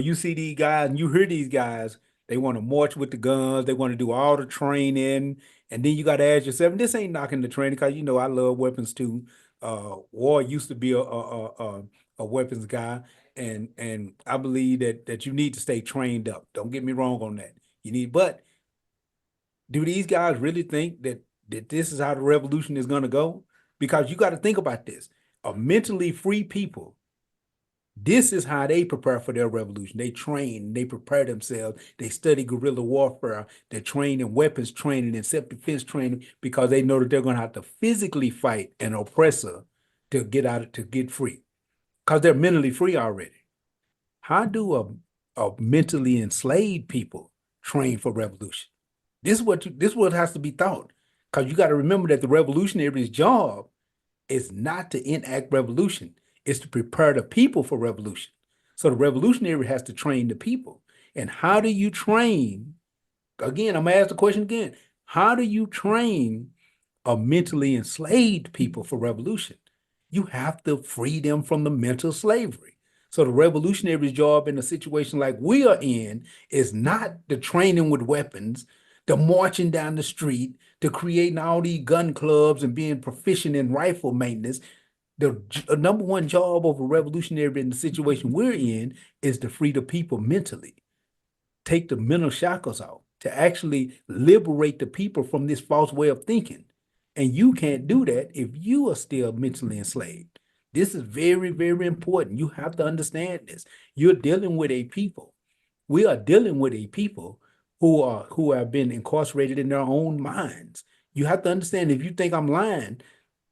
You see these guys and you hear these guys, they want to march with the guns, they want to do all the training, and then you got to ask yourself, and this ain't knocking the training because you know I love weapons too. War used to be a weapons guy, and I believe that you need to stay trained up. Don't get me wrong on that. You need, but do these guys really think that this is how the revolution is going to go? Because you got to think about this: a mentally free people, this is how they prepare for their revolution. They train, they prepare themselves, they study guerrilla warfare, they train in weapons training and self-defense training because they know that they're going to have to physically fight an oppressor to get out to get free because they're mentally free already. How do a mentally enslaved people train for revolution? This is what has to be thought because you got to remember that the revolutionary's job is not to enact revolution, it's to prepare the people for revolution. So the revolutionary has to train the people. And how do you train? Again, I'm gonna ask the question again. How do you train a mentally enslaved people for revolution? You have to free them from the mental slavery. So the revolutionary's job in a situation like we are in is not the training with weapons, the marching down the street, the creating all these gun clubs and being proficient in rifle maintenance. The number one job of a revolutionary in the situation we're in is to free the people mentally, take the mental shackles out, to actually liberate the people from this false way of thinking. And you can't do that if you are still mentally enslaved. This is very, very important. You have to understand this. You're dealing with a people. We are dealing with a people who have been incarcerated in their own minds. You have to understand if you think I'm lying,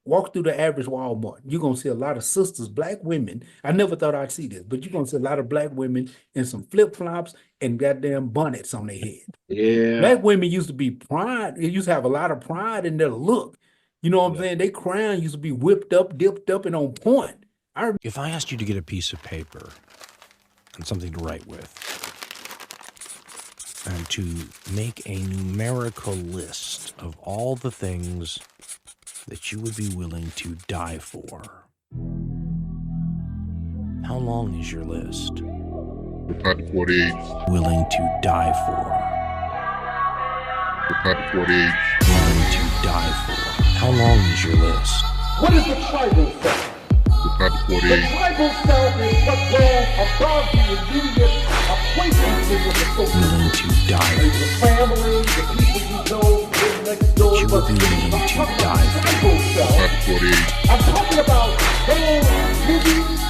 walk through the average Walmart. You're gonna see a lot of sisters, black women. I never thought I'd see this, but you're gonna see a lot of black women in some flip-flops and goddamn bonnets on their head. Yeah. Black women used to be pride. They used to have a lot of pride in their look. You know what I'm Yeah. saying? They crown used to be whipped up, dipped up, and on point. If I asked you to get a piece of paper and something to write with, and to make a numerical list of all the things that you would be willing to die for, how long is your list? The Panther 48. Willing to die for. The Panther 48. Willing to die for. How long is your list? What is the tribal cell? The Panther The 48. tribal cell is what goes above the immediate acquaintances of the social. Willing to die The for. family, the people you know, live next door. You would be willing to die for. Tribal The cell. Panther 48. I'm talking about those movies,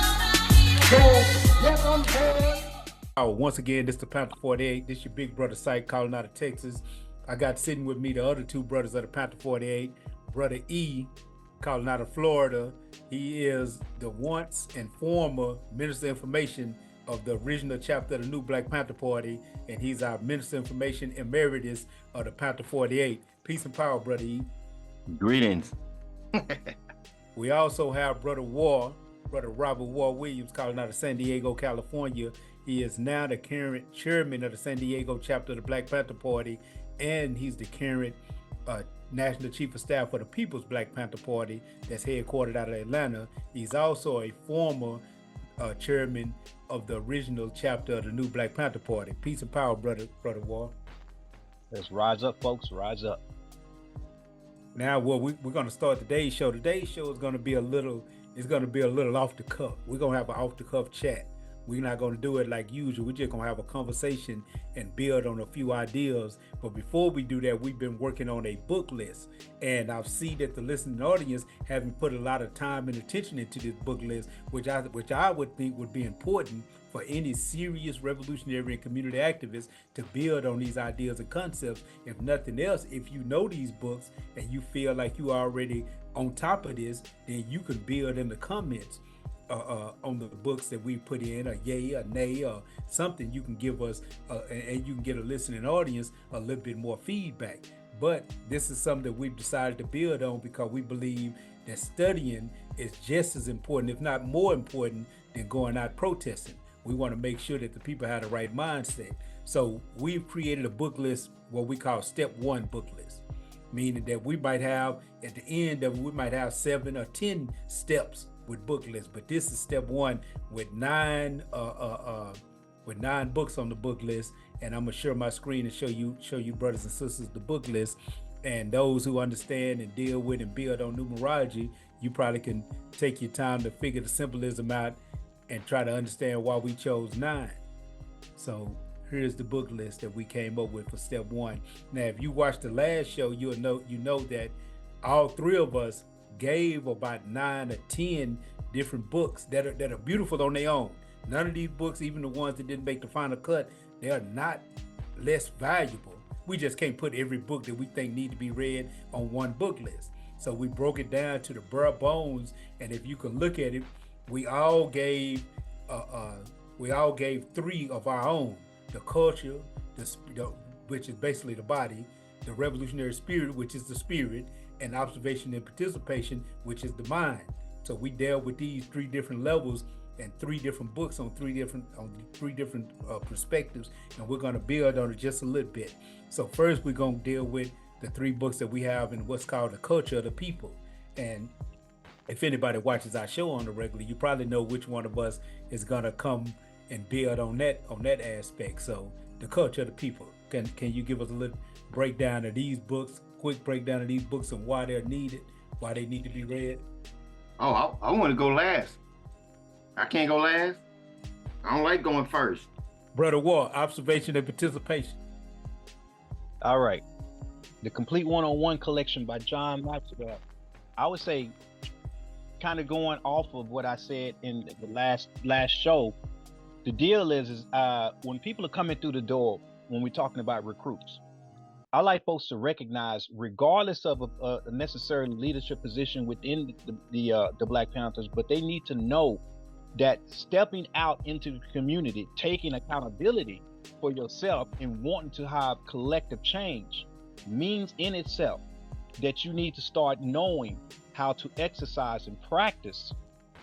those yet unheard. Once again, this is the Panther 48. This your big brother Syke calling out of Texas. I got sitting with me the other two brothers of the Panther 48. Brother E calling out of Florida. He is the once and former Minister of Information of the original chapter of the New Black Panther Party, and he's our Minister of Information Emeritus of the Panther 48. Peace and power, Brother E. Greetings. We also have Brother Robert War Williams, calling out of San Diego, California. He is now the current chairman of the San Diego chapter of the Black Panther Party, and he's the current National Chief of Staff for the People's Black Panther Party that's headquartered out of Atlanta. He's also a former chairman of the original chapter of the New Black Panther Party. Peace and power, Brother War. Let's rise up, folks. Rise up. Now, well, we're going to start today's show. Today's show is going to be a little off the cuff. We're going to have an off the cuff chat. We're not going to do it like usual. We're just going to have a conversation and build on a few ideas. But before we do that, we've been working on a book list. And I see that the listening audience haven't put a lot of time and attention into this book list, which I would think would be important for any serious revolutionary and community activists to build on these ideas and concepts. If nothing else, if you know these books and you feel like you are already on top of this, then you can build in the comments on the books that we put in, a yay, a nay, or something. You can give us, and you can get a listening audience a little bit more feedback. But this is something that we've decided to build on because we believe that studying is just as important, if not more important, than going out protesting. We want to make sure that the people have the right mindset. So we've created a book list, what we call Step 1 book list, meaning that we might have, at the end of it, we might have 7 or 10 steps with book lists, but this is step 1 with 9 with 9 books on the book list, and I'm gonna share my screen and show you brothers and sisters the book list. And those who understand and deal with and build on numerology, you probably can take your time to figure the symbolism out and try to understand why we chose 9. So here's the book list that we came up with for step 1. Now, if you watched the last show, you know that all 3 of us gave about 9 or 10 different books that are beautiful on their own. None of these books, even the ones that didn't make the final cut, they are not less valuable. We just can't put every book that we think need to be read on one book list. So we broke it down to the bare bones, and if you can look at it, we all gave 3 of our own: the culture, which is basically the body; the revolutionary spirit, which is the spirit; and observation and participation, which is the mind. So we dealt with these 3 different levels and 3 different books on 3 different perspectives, and we're going to build on it just a little bit. So first, we're going to deal with the 3 books that we have in what's called the culture of the people. And if anybody watches our show on the regular, you probably know which one of us is going to come and build on that aspect. So the culture of the people. Can you give us a little breakdown of these books, quick breakdown of these books and why they're needed, why they need to be read? Oh, I want to go last. I can't go last. I don't like going first. Brother War, observation and participation. All right. The Complete One-on-One collection by John Maxwell. I would say, kind of going off of what I said in the last show, the deal is when people are coming through the door, when we're talking about recruits, I like folks to recognize, regardless of a necessary leadership position within the Black Panthers, but they need to know that stepping out into the community, taking accountability for yourself and wanting to have collective change means in itself that you need to start knowing how to exercise and practice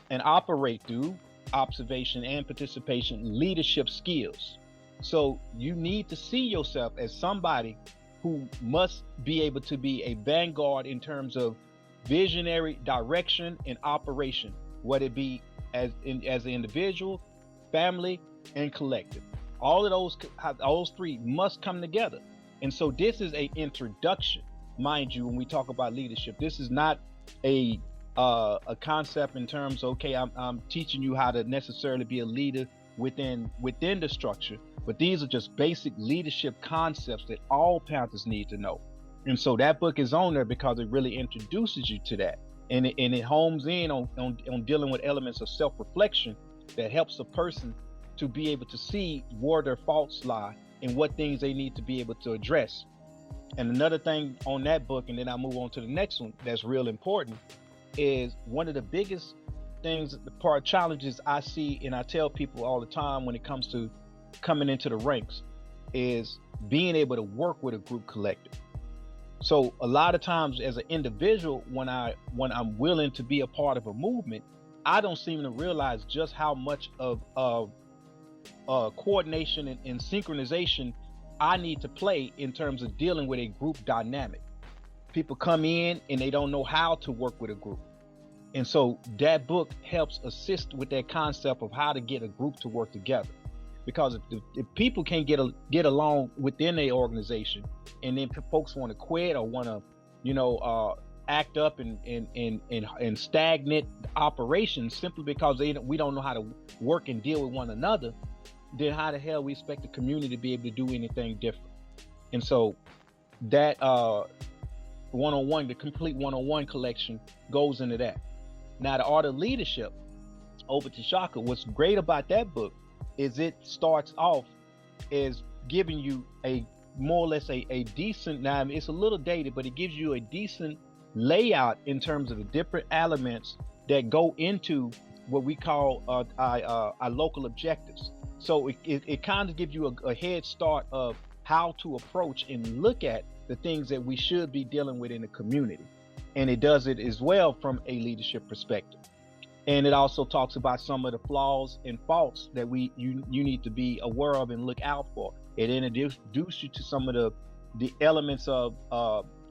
and operate through observation and participation leadership skills. So you need to see yourself as somebody who must be able to be a vanguard in terms of visionary direction and operation, whether it be as an individual, family, and collective. All of those 3 must come together. And so this is an introduction, mind you, when we talk about leadership. This is not a concept in terms of, okay, I'm teaching you how to necessarily be a leader within the structure, but these are just basic leadership concepts that all Panthers need to know. And so that book is on there because it really introduces you to that. And it homes in on dealing with elements of self-reflection that helps a person to be able to see where their faults lie and what things they need to be able to address. And another thing on that book, and then I'll move on to the next one that's real important, is one of the biggest things, challenges I see, and I tell people all the time when it comes to coming into the ranks, is being able to work with a group collective. So a lot of times as an individual, when I'm willing to be a part of a movement, I don't seem to realize just how much of coordination and synchronization I need to play in terms of dealing with a group dynamic. People come in and they don't know how to work with a group. And so that book helps assist with that concept of how to get a group to work together. Because if people can't get along within a organization, and then folks want to quit or want to, act up and stagnate operations simply because we don't know how to work and deal with one another, then how the hell we expect the community to be able to do anything different? And so that one-on-one, the Complete One-on-One collection goes into that. Now, the Art of Leadership, over to Shaka, what's great about that book is it starts off as giving you a more or less a decent, now it's a little dated, but it gives you a decent layout in terms of the different elements that go into what we call our local objectives. So it kind of gives you a head start of how to approach and look at the things that we should be dealing with in the community. And it does it as well from a leadership perspective. And it also talks about some of the flaws and faults that you need to be aware of and look out for. It introduces you to some of the elements of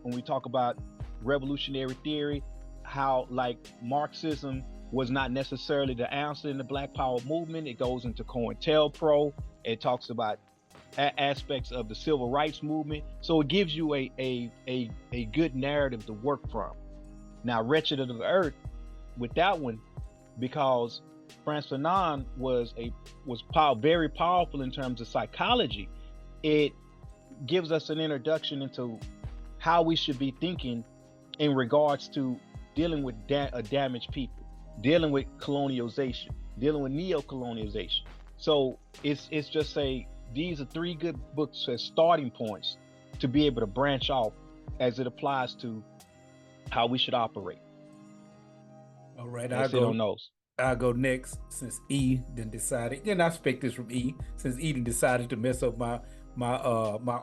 when we talk about revolutionary theory, how like Marxism was not necessarily the answer in the Black Power movement. It goes into COINTELPRO It talks about aspects of the civil rights movement. So it gives you a good narrative to work from. Now, Wretched of the Earth, with that one, because Frantz Fanon was very powerful in terms of psychology. It gives us an introduction into how we should be thinking in regards to dealing with damaged people, dealing with colonialization, dealing with neo-colonialization. So it's just these are 3 good books as starting points to be able to branch off as it applies to how we should operate. All right, That's it on those. I'll go next since E then decided, and I expect this from E, since E then decided to mess up my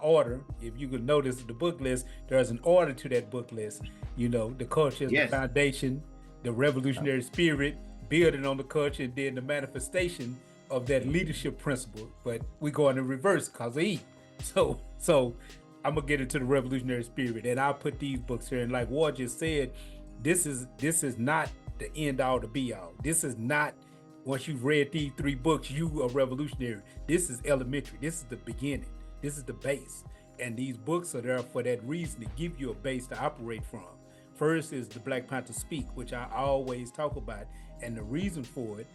order. If you could notice the book list, there's an order to that book list. You know, the culture is the foundation, the revolutionary spirit, building on the culture, and then the manifestation of that leadership principle. But we go in the reverse because of E. So I'm gonna get into the revolutionary spirit, and I'll put these books here. And like Ward just said, this is not the end all to be all. This is not, once you've read these 3 books, you are revolutionary. This is elementary. This is the beginning. This is the base. And these books are there for that reason, to give you a base to operate from. First is the Black Panther Speak, which I always talk about. And the reason for it,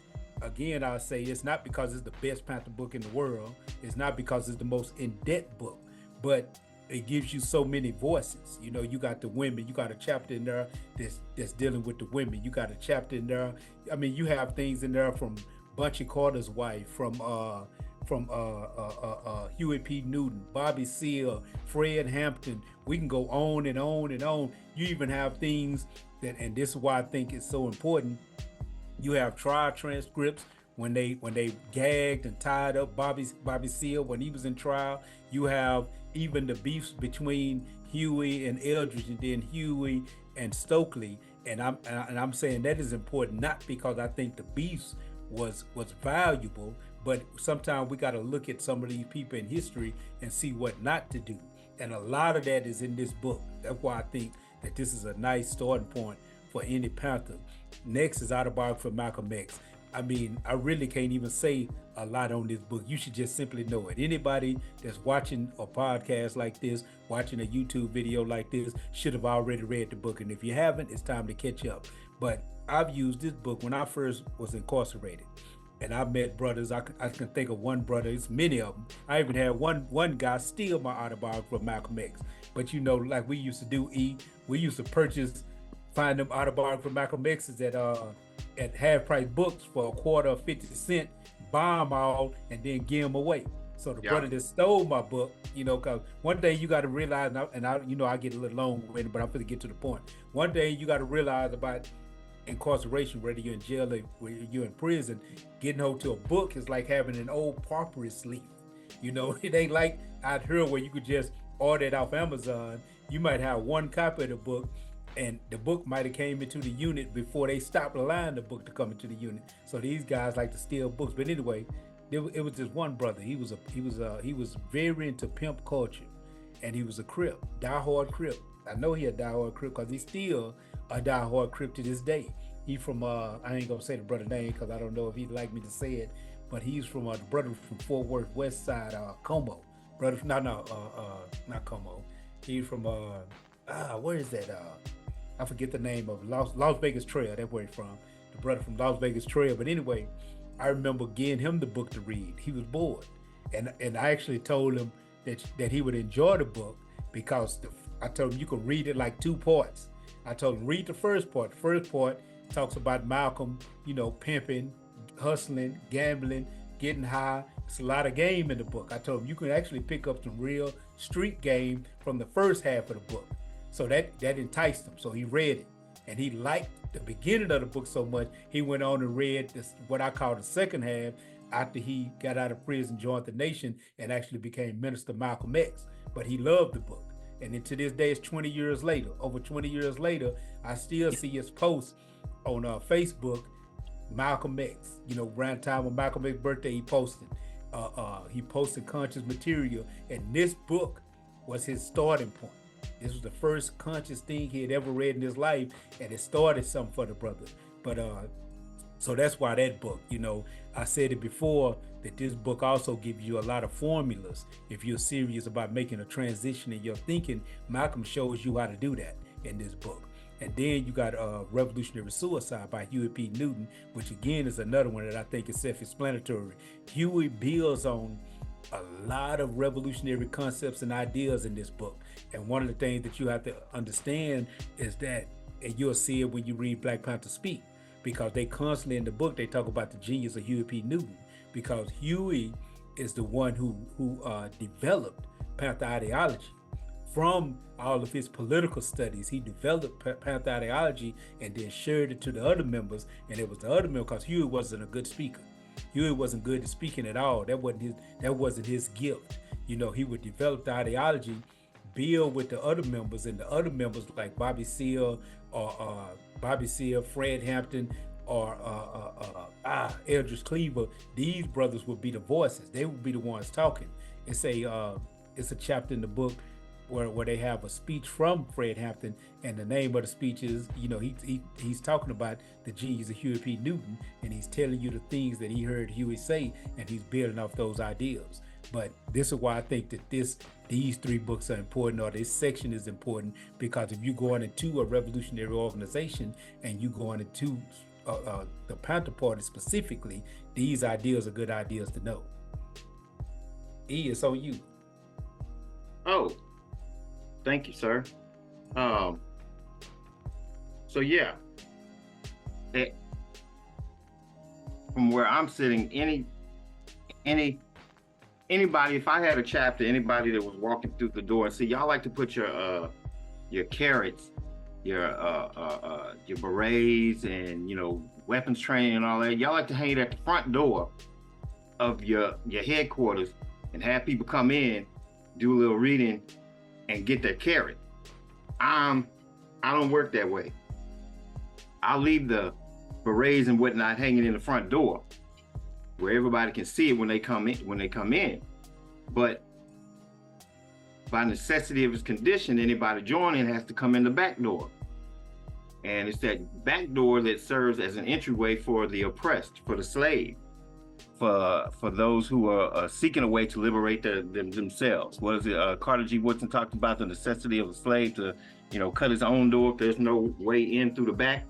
again, I'll say it's not because it's the best Panther book in the world. It's not because it's the most in-depth book, but it gives you so many voices. You know, you got the women, you got a chapter in there that's dealing with the women. You got a chapter in there. I mean, you have things in there from Bunchy Carter's wife, from Huey P. Newton, Bobby Seale, Fred Hampton. We can go on and on and on. You even have things that, and this is why I think it's so important. You have trial transcripts when they gagged and tied up Bobby Seale when he was in trial. You have even the beefs between Huey and Eldridge, and then Huey and Stokely. And I'm saying that is important, not because I think the beefs was valuable, but sometimes we got to look at some of these people in history and see what not to do. And a lot of that is in this book. That's why I think that this is a nice starting point for any Panther. Next is Autobiography of Malcolm X. I mean, I really can't even say a lot on this book. You should just simply know it. Anybody that's watching a podcast like this, watching a YouTube video like this, should have already read the book. And if you haven't, it's time to catch up. But I've used this book when I first was incarcerated. And I met brothers. I can think of one brother. It's many of them. I even had one guy steal my autobiography of Malcolm X. But you know, like we used to do, we used to find them autobiography of Malcolm X's at half-price books for a quarter or 50 cents, buy them all, and then give them away. So the brother that stole my book, you know, because one day you got to realize, and I get a little long-winded, but I'm going to get to the point. One day you got to realize about incarceration, whether you're in jail or whether you're in prison, getting hold to a book is like having an old papyrus leaf. You know, it ain't like out here where you could just order it off Amazon. You might have one copy of the book, and the book might have came into the unit before they stopped allowing the book to come into the unit. So these guys like to steal books. But anyway, it was just one brother. He was very into pimp culture, and he was a Crip, diehard Crip. I know he a diehard Crip because he's still a diehard Crip to this day. He from I ain't gonna say the brother name because I don't know if he'd like me to say it, but he's from the brother from Fort Worth West Side, Como. Brother, not Como. He's from where is that? I forget the name of Las Vegas Trail. That's where he's from. The brother from Las Vegas Trail. But anyway, I remember getting him the book to read. He was bored, and I actually told him that he would enjoy the book because I told him you could read it like 2 parts. I told him read the first part. The first part talks about Malcolm, you know, pimping, hustling, gambling, getting high. It's a lot of game in the book. I told him you can actually pick up some real street game from the first half of the book. So that enticed him. So he read it, and he liked the beginning of the book so much, he went on and read this, what I call the second half, after he got out of prison, joined the nation, and actually became Minister Malcolm X. But he loved the book. And then to this day, it's 20 years later. Over 20 years later, I still see his posts on Facebook, Malcolm X. You know, around time of Malcolm X's birthday, he posted conscious material, and this book was his starting point. This was the first conscious thing he had ever read in his life, and it started something for the brother. But so that's why that book, you know, I said it before, that this book also gives you a lot of formulas. If you're serious about making a transition in your thinking, Malcolm shows you how to do that in this book. And then you got Revolutionary Suicide by Huey P. Newton, which again is another one that I think is self-explanatory. Huey builds on a lot of revolutionary concepts and ideas in this book. And one of the things that you have to understand is that, and you'll see it when you read Black Panther Speak, because they constantly in the book, they talk about the genius of Huey P. Newton, because Huey is the one who developed Panther ideology. From all of his political studies, he developed Panther ideology and then shared it to the other members. And it was the other members, because Huey wasn't a good speaker. Huey wasn't good at speaking at all. That wasn't his gift. You know, he would develop the ideology, build with the other members, and the other members like Bobby Seale or Fred Hampton or Eldridge Cleaver. These brothers would be the voices. They would be the ones talking. It's a chapter in the book where they have a speech from Fred Hampton, and the name of the speech is, you know, he's talking about the genius of Huey P. Newton, and he's telling you the things that he heard Huey say, and he's building off those ideas. But this is why I think that these three books are important, or this section is important, because if you're going into a revolutionary organization and you're going into the Panther Party specifically, these ideas are good ideas to know. E, it's on you. Oh, thank you, sir. So yeah, from where I'm sitting, anybody, if I had a chapter, anybody that was walking through the door, and see, y'all like to put your carrots, your berets, and weapons training and all that. Y'all like to hang it at the front door of your headquarters and have people come in, do a little reading, and get their carrot. I don't work that way. I'll leave the berets and whatnot hanging in the front door where everybody can see it when they come in. But by necessity of its condition, anybody joining has to come in the back door. And it's that back door that serves as an entryway for the oppressed, for the slave, for those who are seeking a way to liberate themselves. What is it? Carter G. Woodson talked about the necessity of a slave to, cut his own door if there's no way in through the back.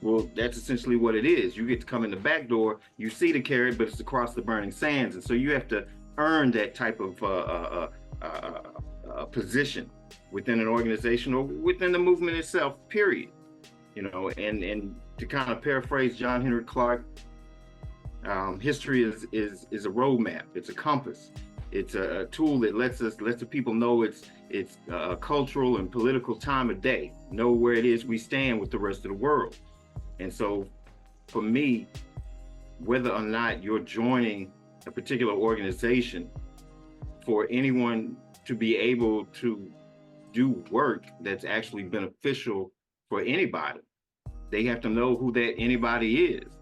Well, that's essentially what it is. You get to come in the back door, you see the carrot, but it's across the burning sands. And so you have to earn that type of position within an organization or within the movement itself, period. And to kind of paraphrase John Henrik Clarke, history is a roadmap. It's a compass. It's a tool that lets the people know it's a cultural and political time of day, know where it is we stand with the rest of the world. And so for me, whether or not you're joining a particular organization, for anyone to be able to do work that's actually beneficial for anybody, they have to know who that anybody is.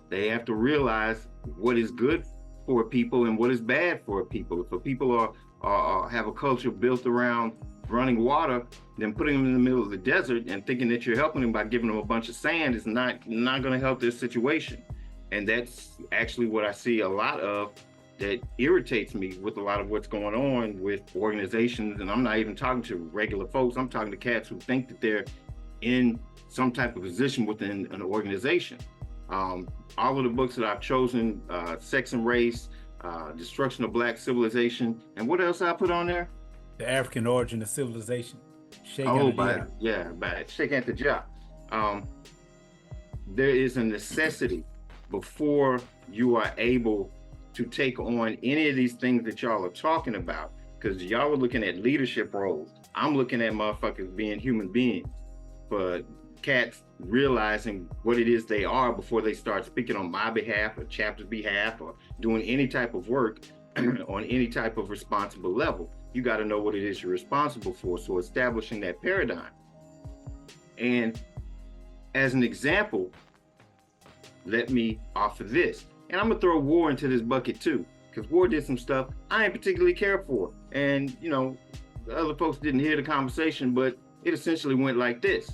They have to realize what is good for people and what is bad for people. If people have a culture built around running water, then putting them in the middle of the desert and thinking that you're helping them by giving them a bunch of sand is not going to help their situation. And that's actually what I see a lot of that irritates me with a lot of what's going on with organizations. And I'm not even talking to regular folks. I'm talking to cats who think that they're in some type of position within an organization. All of the books that I've chosen, Sex and Race, Destruction of Black Civilization, and what else I put on there? The African Origin of Civilization. Sheikh Anta Diop. There is a necessity before you are able to take on any of these things that y'all are talking about, because y'all were looking at leadership roles. I'm looking at motherfuckers being human beings, for cats realizing what it is they are before they start speaking on my behalf or chapter's behalf or doing any type of work on any type of responsible level. You got to know what it is you're responsible for. So establishing that paradigm. And as an example, let me offer this. And I'm gonna throw war into this bucket too, because war did some stuff I ain't particularly care for. And the other folks didn't hear the conversation, but it essentially went like this.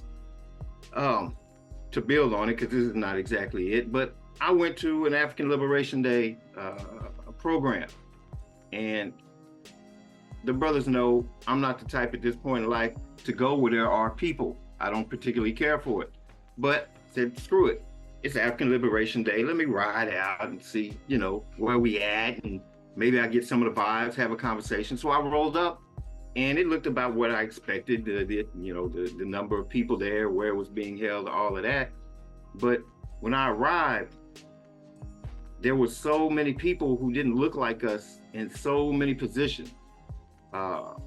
To build on it, because this is not exactly it, but I went to an African Liberation Day program. And the brothers know I'm not the type at this point in life to go where there are people. I don't particularly care for it. But said, screw it. It's African Liberation Day. Let me ride out and see, where we at, and maybe I get some of the vibes, have a conversation. So I rolled up, and it looked about what I expected. The number of people there, where it was being held, all of that. But when I arrived, there were so many people who didn't look like us in so many positions.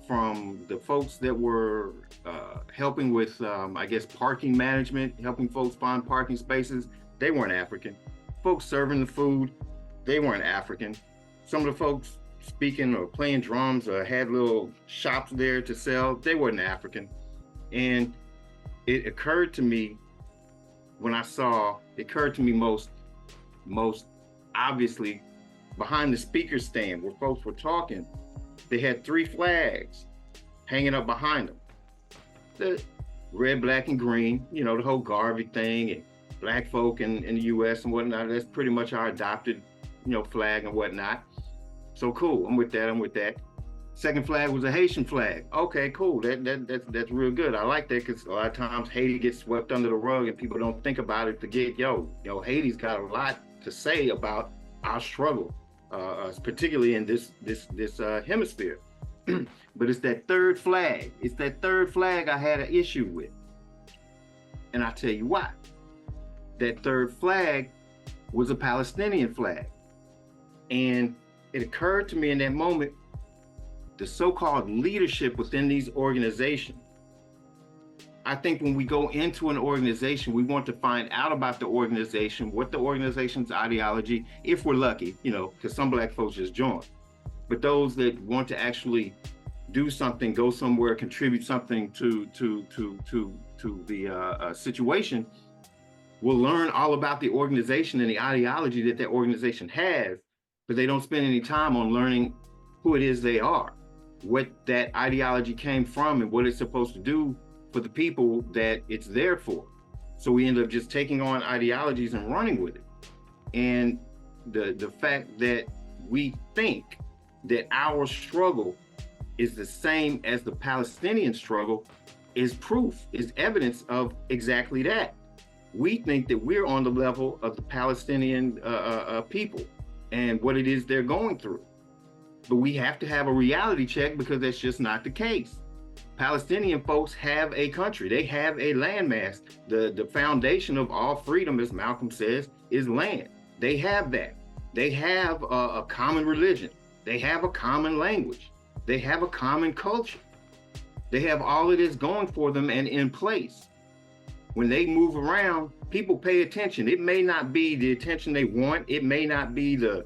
From the folks that were helping with, parking management, helping folks find parking spaces, they weren't African. Folks serving the food, they weren't African. Some of the folks speaking or playing drums or had little shops there to sell, they weren't African. And it occurred to me most obviously behind the speaker stand where folks were talking, they had 3 flags hanging up behind them. The red, black, and green, the whole Garvey thing, and black folk in the US and whatnot. That's pretty much our adopted, flag and whatnot. So cool, I'm with that. Second flag was a Haitian flag. Okay, cool, that's real good. I like that because a lot of times Haiti gets swept under the rug and people don't think about it, forget, Haiti's got a lot to say about our struggle. Particularly in this hemisphere. But it's that third flag. I had an issue with. And I'll tell you why. That third flag was a Palestinian flag. And it occurred to me in that moment, the so-called leadership within these organizations. I think when we go into an organization, we want to find out about the organization, what the organization's ideology, if we're lucky, because some black folks just join. But those that want to actually do something, go somewhere, contribute something to the situation, will learn all about the organization and the ideology that organization has, but they don't spend any time on learning who it is they are, what that ideology came from, and what it's supposed to do for the people that it's there for. So we end up just taking on ideologies and running with it. And the fact that we think that our struggle is the same as the Palestinian struggle is proof, is evidence of exactly that. We think that we're on the level of the Palestinian people and what it is they're going through. But we have to have a reality check because that's just not the case. Palestinian folks have a country. They have a landmass. The foundation of all freedom, as Malcolm says, is land. They have that. They have a common religion. They have a common language. They have a common culture. They have all of this going for them and in place. When they move around, people pay attention. It may not be the attention they want. It may not be the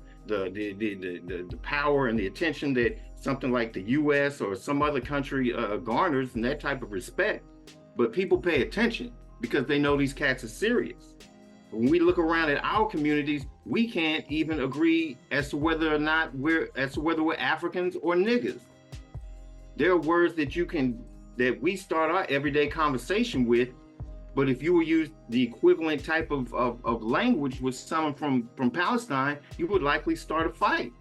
power and the attention that something like the US or some other country garners and that type of respect. But people pay attention because they know these cats are serious. When we look around at our communities, we can't even agree as to whether we're Africans or niggas. There are words that we start our everyday conversation with, but if you were use the equivalent type of language with someone from Palestine, you would likely start a fight.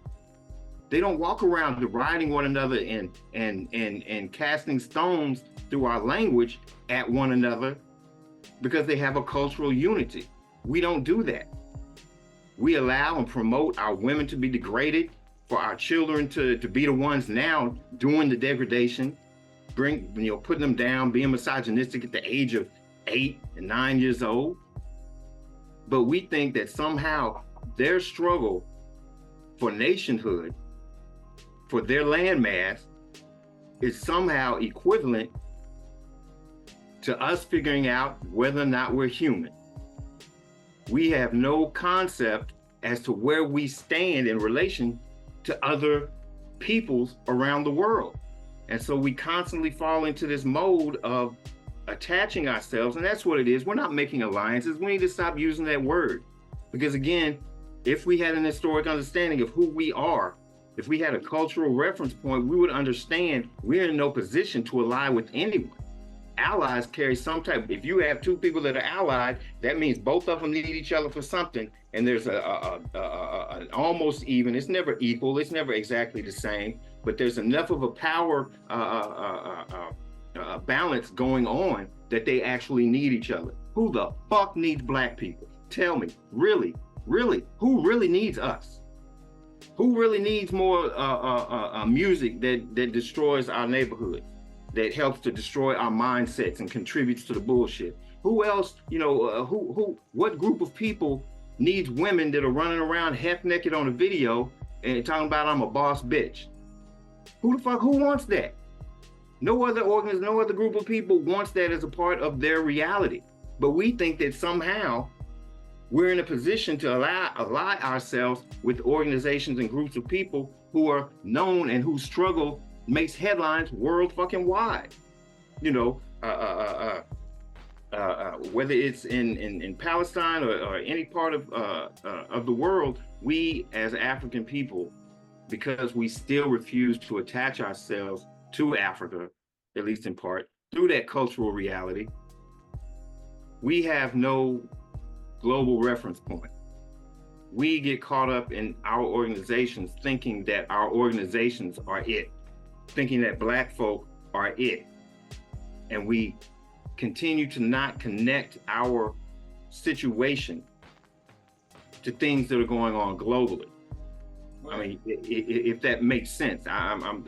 They don't walk around deriding one another and casting stones through our language at one another because they have a cultural unity. We don't do that. We allow and promote our women to be degraded, for our children to be the ones now doing the degradation, putting them down, being misogynistic at the age of 8 and 9 years old. But we think that somehow their struggle for nationhood, for their landmass, is somehow equivalent to us figuring out whether or not we're human. We have no concept as to where we stand in relation to other peoples around the world. And so we constantly fall into this mode of attaching ourselves, and that's what it is. We're not making alliances. We need to stop using that word. Because again, if we had an historic understanding of who we are, if we had a cultural reference point, we would understand we're in no position to ally with anyone. allies carry some type. If you have two people that are allied, that means both of them need each other for something. And there's an almost even. It's never equal. It's never exactly the same. But there's enough of a power balance going on that they actually need each other. Who the fuck needs black people? Tell me, really, who really needs us? Who really needs more music that destroys our neighborhood, that helps to destroy our mindsets and contributes to the bullshit? Who else, what group of people needs women that are running around half naked on a video and talking about I'm a boss bitch? Who wants that? No other group of people wants that as a part of their reality. But we think that somehow we're in a position to ally ourselves with organizations and groups of people who are known and whose struggle makes headlines world fucking wide. Whether it's in Palestine or any part of the world, we as African people, because we still refuse to attach ourselves to Africa, at least in part, through that cultural reality, we have no global reference point. We get caught up in our organizations thinking that our organizations are it, thinking that black folk are it. And we continue to not connect our situation to things that are going on globally. I mean, if that makes sense. I'm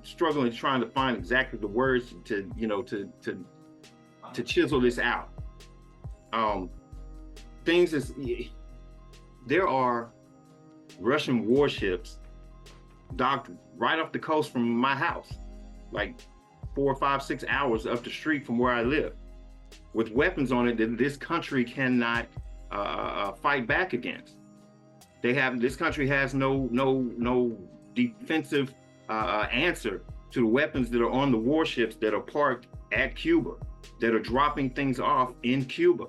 struggling trying to find exactly the words to chisel this out. There are Russian warships docked right off the coast from my house, like 4, 5, 6 hours up the street from where I live, with weapons on it that this country cannot fight back against. This country has no defensive answer to the weapons that are on the warships that are parked at Cuba, that are dropping things off in Cuba,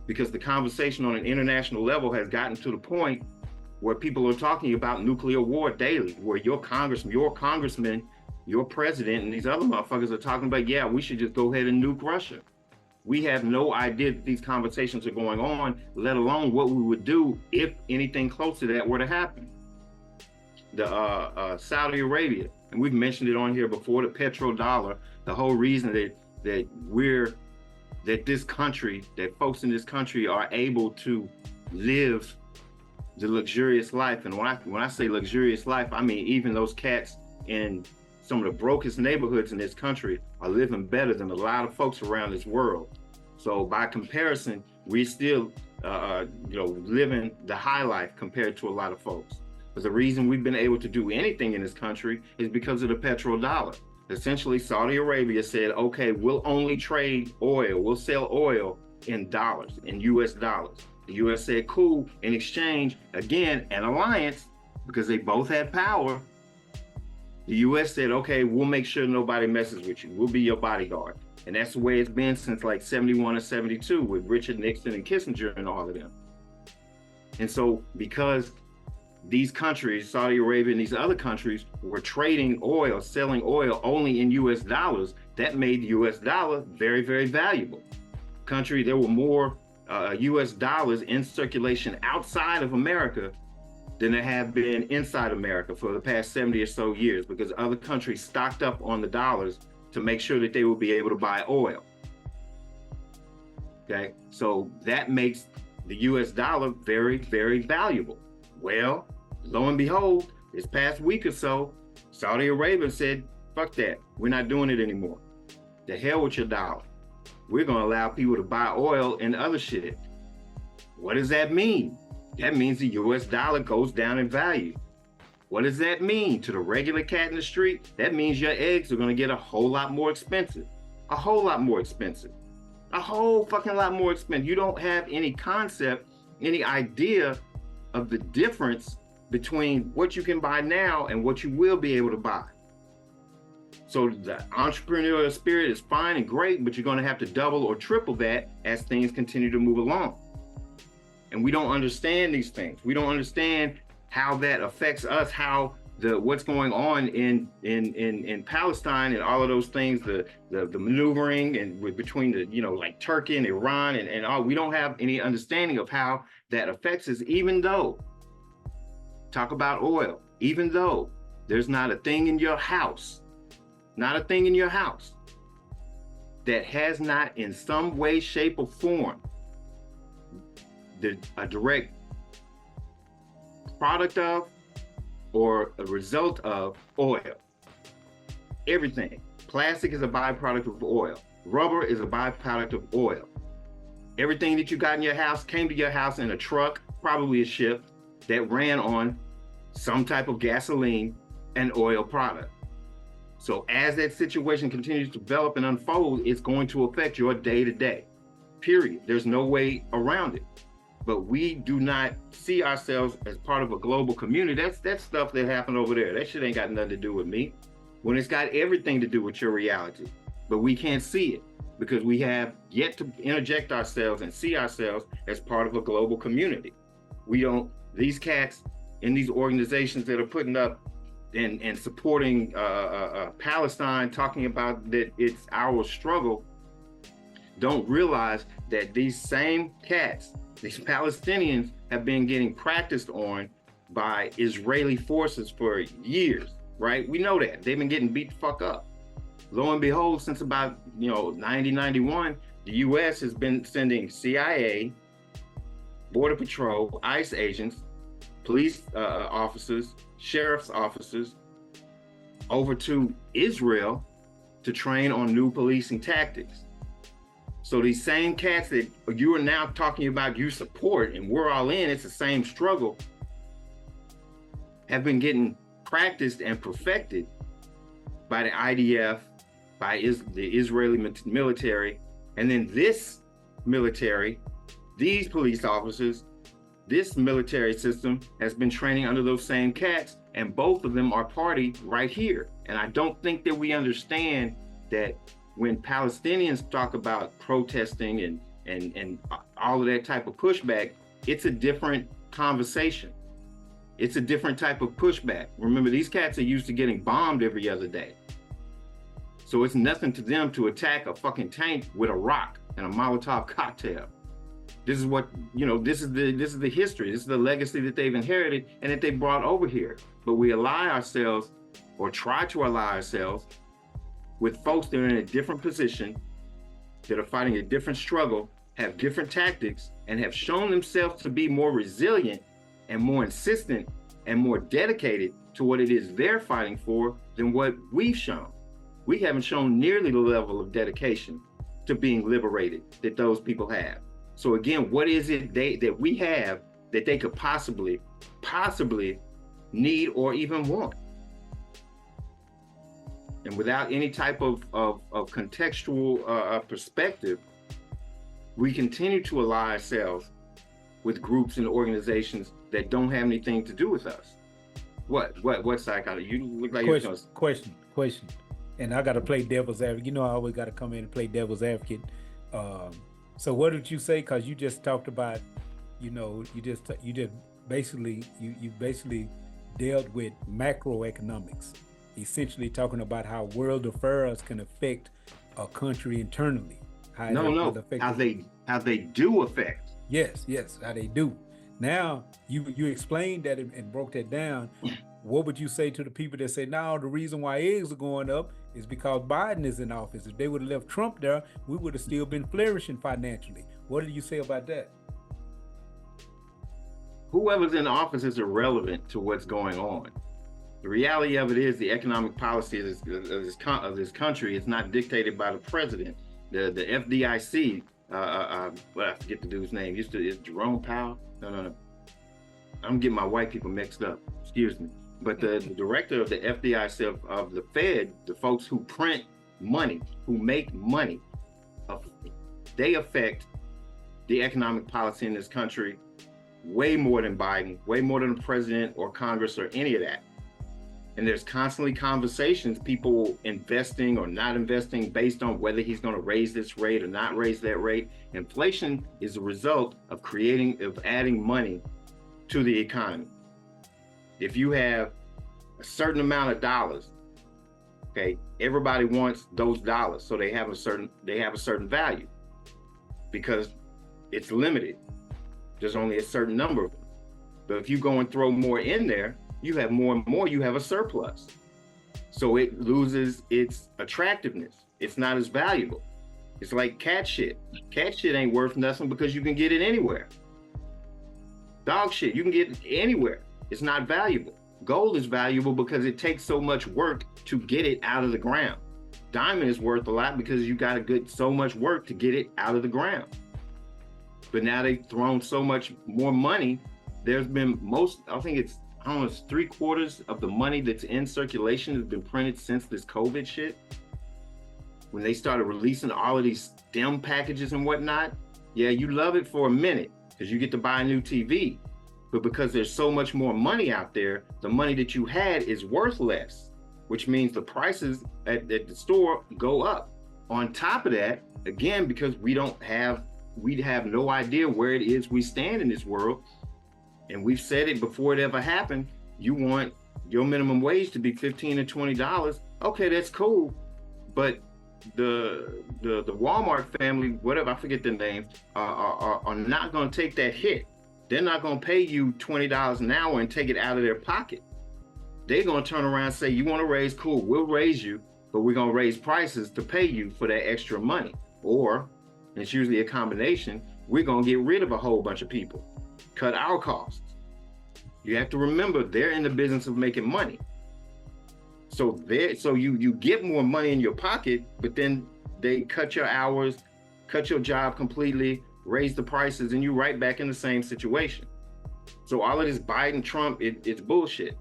because the conversation on an international level has gotten to the point where people are talking about nuclear war daily, where your congressman, your president, and these other motherfuckers are talking about, yeah, we should just go ahead and nuke Russia. We have no idea that these conversations are going on, let alone what we would do if anything close to that were to happen. The Saudi Arabia, and we've mentioned it on here before, the petrodollar, the whole reason that this country, that folks in this country are able to live the luxurious life. And when I say luxurious life, I mean even those cats in some of the brokest neighborhoods in this country are living better than a lot of folks around this world. So by comparison, we still living the high life compared to a lot of folks. But the reason we've been able to do anything in this country is because of the petrodollar. Essentially, Saudi Arabia said, okay, we'll only trade oil, we'll sell oil in dollars, in US dollars. The US said, cool. In exchange, again, an alliance, because they both had power. The US said, okay, we'll make sure nobody messes with you. We'll be your bodyguard. And that's the way it's been since like 71 or 72 with Richard Nixon and Kissinger and all of them. And so because these countries, Saudi Arabia and these other countries, were trading oil, selling oil only in US dollars, that made the US dollar very, very valuable. There were more US dollars in circulation outside of America than there have been inside America for the past 70 or so years, because other countries stocked up on the dollars to make sure that they will be able to buy oil. Okay, so that makes the US dollar very, very valuable. Well, lo and behold, this past week or so, Saudi Arabia said, fuck that, we're not doing it anymore. The hell with your dollar. We're gonna allow people to buy oil and other shit. What does that mean? That means the US dollar goes down in value. What does that mean to the regular cat in the street? That means your eggs are gonna get a whole lot more expensive. A whole lot more expensive. A whole fucking lot more expensive. You don't have any concept, any idea of the difference between what you can buy now and what you will be able to buy. So the entrepreneurial spirit is fine and great, but you're gonna have to double or triple that as things continue to move along. And we don't understand these things. We don't understand how that affects us, how what's going on in Palestine and all of those things, the maneuvering and between the, like Turkey and Iran and all, we don't have any understanding of how that affects us, even though, talk about oil, even though there's not a thing in your house, that has not in some way, shape, or form a direct product of or a result of oil. Everything. Plastic is a byproduct of oil. Rubber is a byproduct of oil. Everything that you got in your house came to your house in a truck, probably a ship, that ran on some type of gasoline and oil product. So as that situation continues to develop and unfold, it's going to affect your day-to-day, period. There's no way around it. But we do not see ourselves as part of a global community. That's stuff that happened over there. That shit ain't got nothing to do with me. When it's got everything to do with your reality. But we can't see it because we have yet to interject ourselves and see ourselves as part of a global community. These cats in these organizations that are putting up and supporting Palestine, talking about that it's our struggle, don't realize that these same cats, these Palestinians, have been getting practiced on by Israeli forces for years, right? We know that. They've been getting beat the fuck up. Lo and behold, since about 91, the US has been sending CIA, Border Patrol, ICE agents, police officers, sheriff's officers over to Israel to train on new policing tactics. So these same cats that you are now talking about you support and we're all in, it's the same struggle, have been getting practiced and perfected by the IDF, by the Israeli military, and then this military, these police officers, this military system has been training under those same cats, and both of them are party right here. And I don't think that we understand that when Palestinians talk about protesting and all of that type of pushback, it's a different conversation. It's a different type of pushback. Remember, these cats are used to getting bombed every other day. So it's nothing to them to attack a fucking tank with a rock and a Molotov cocktail. This is what, this is the history. This is the legacy that they've inherited and that they brought over here. But we ally ourselves, or try to ally ourselves, with folks that are in a different position, that are fighting a different struggle, have different tactics, and have shown themselves to be more resilient and more insistent and more dedicated to what it is they're fighting for than what we've shown. We haven't shown nearly the level of dedication to being liberated that those people have. So again, what is it that we have that they could possibly need or even want? And without any type of contextual perspective, we continue to ally ourselves with groups and organizations that don't have anything to do with us. What psychology? You look like you're gonna... Question. And I got to play devil's advocate. I always got to come in and play devil's advocate. So what did you say? Because you just talked about, you basically dealt with macroeconomics, essentially talking about how world affairs can affect a country internally. How they do affect. Yes, how they do. Now you explained that and broke that down. What would you say to the people that say, no, the reason why eggs are going up is because Biden is in office? If they would have left Trump there, we would have still been flourishing financially. What do you say about that? Whoever's in office is irrelevant to what's going on. The reality of it is the economic policy of this country is not dictated by the president. The FDIC, I forget the dude's name. Is Jerome Powell? No. I'm getting my white people mixed up. Excuse me. But the director of the FDIC of the Fed, the folks who print money, who make money, they affect the economic policy in this country way more than Biden, way more than the president or Congress or any of that. And there's constantly conversations, people investing or not investing based on whether he's going to raise this rate or not raise that rate. Inflation is a result of adding money to the economy. If you have a certain amount of dollars. Okay, everybody wants those dollars, so they have a certain value because it's limited. There's only a certain number of them. But if you go and throw more in there, you have more and more, you have a surplus. So it loses its attractiveness. It's not as valuable. It's like cat shit. Cat shit ain't worth nothing because you can get it anywhere. Dog shit, you can get it anywhere. It's not valuable. Gold is valuable because it takes so much work to get it out of the ground. Diamond is worth a lot because you got to get so much work to get it out of the ground. But now they've thrown so much more money. There's been I think it's 3/4 of the money that's in circulation has been printed since this COVID shit. When they started releasing all of these STEM packages and whatnot, yeah, you love it for a minute because you get to buy a new TV. But because there's so much more money out there, the money that you had is worth less, which means the prices at the store go up. On top of that, again, because we have no idea where it is we stand in this world, and we've said it before it ever happened, you want your minimum wage to be $15 to $20. Okay, that's cool, but the Walmart family, whatever, I forget their names, are not going to take that hit. They're not going to pay you $20 an hour and take it out of their pocket. They're going to turn around and say, you want to raise, cool, we'll raise you, but we're going to raise prices to pay you for that extra money. Or, and it's usually a combination, we're going to get rid of a whole bunch of people, cut our costs. You have to remember, they're in the business of making money. So you get more money in your pocket, but then they cut your hours, cut your job completely, raise the prices, and you're right back in the same situation. So all of this Biden, Trump, it's bullshit.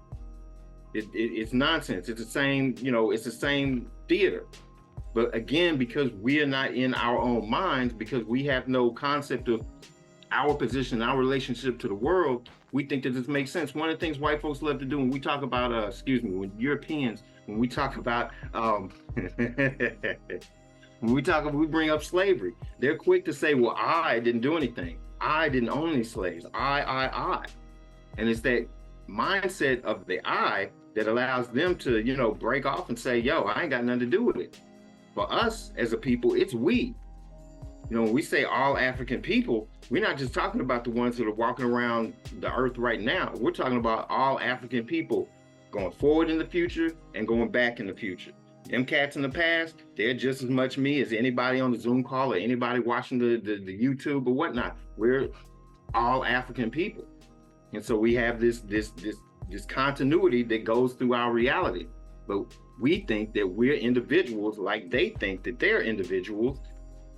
It's nonsense. It's the same, it's the same theater. But again, because we are not in our own minds, because we have no concept of our position, our relationship to the world, we think that this makes sense. One of the things white folks love to do when we talk about, when Europeans, when we talk about, we bring up slavery, they're quick to say, well, I didn't do anything. I didn't own any slaves. I. And it's that mindset of the I that allows them to, break off and say, yo, I ain't got nothing to do with it. For us as a people, it's we. When we say all African people, we're not just talking about the ones that are walking around the earth right now. We're talking about all African people going forward in the future and going back in the future. Them cats in the past, they're just as much me as anybody on the Zoom call or anybody watching the YouTube or whatnot. We're all African people. And so we have this continuity that goes through our reality. But we think that we're individuals like they think that they're individuals.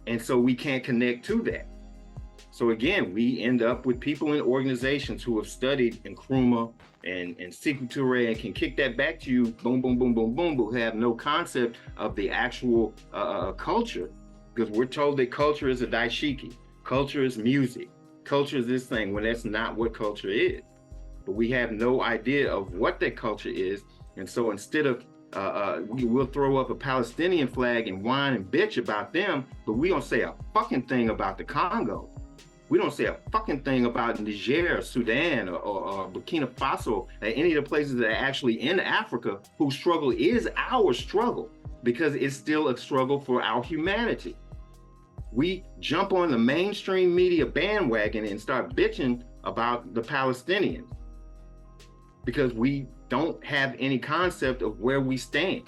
And so we can't connect to that. So again, we end up with people in organizations who have studied Nkrumah and Sekou Touré and can kick that back to you, boom, boom, boom, boom, boom, but have no concept of the actual culture, because we're told that culture is a daishiki, culture is music, culture is this thing, when that's not what culture is. But we have no idea of what that culture is. And so instead of we will throw up a Palestinian flag and whine and bitch about them, but we don't say a fucking thing about the Congo. We don't say a fucking thing about Niger, Sudan, or Burkina Faso, or any of the places that are actually in Africa whose struggle is our struggle, because it's still a struggle for our humanity. We jump on the mainstream media bandwagon and start bitching about the Palestinians because we don't have any concept of where we stand,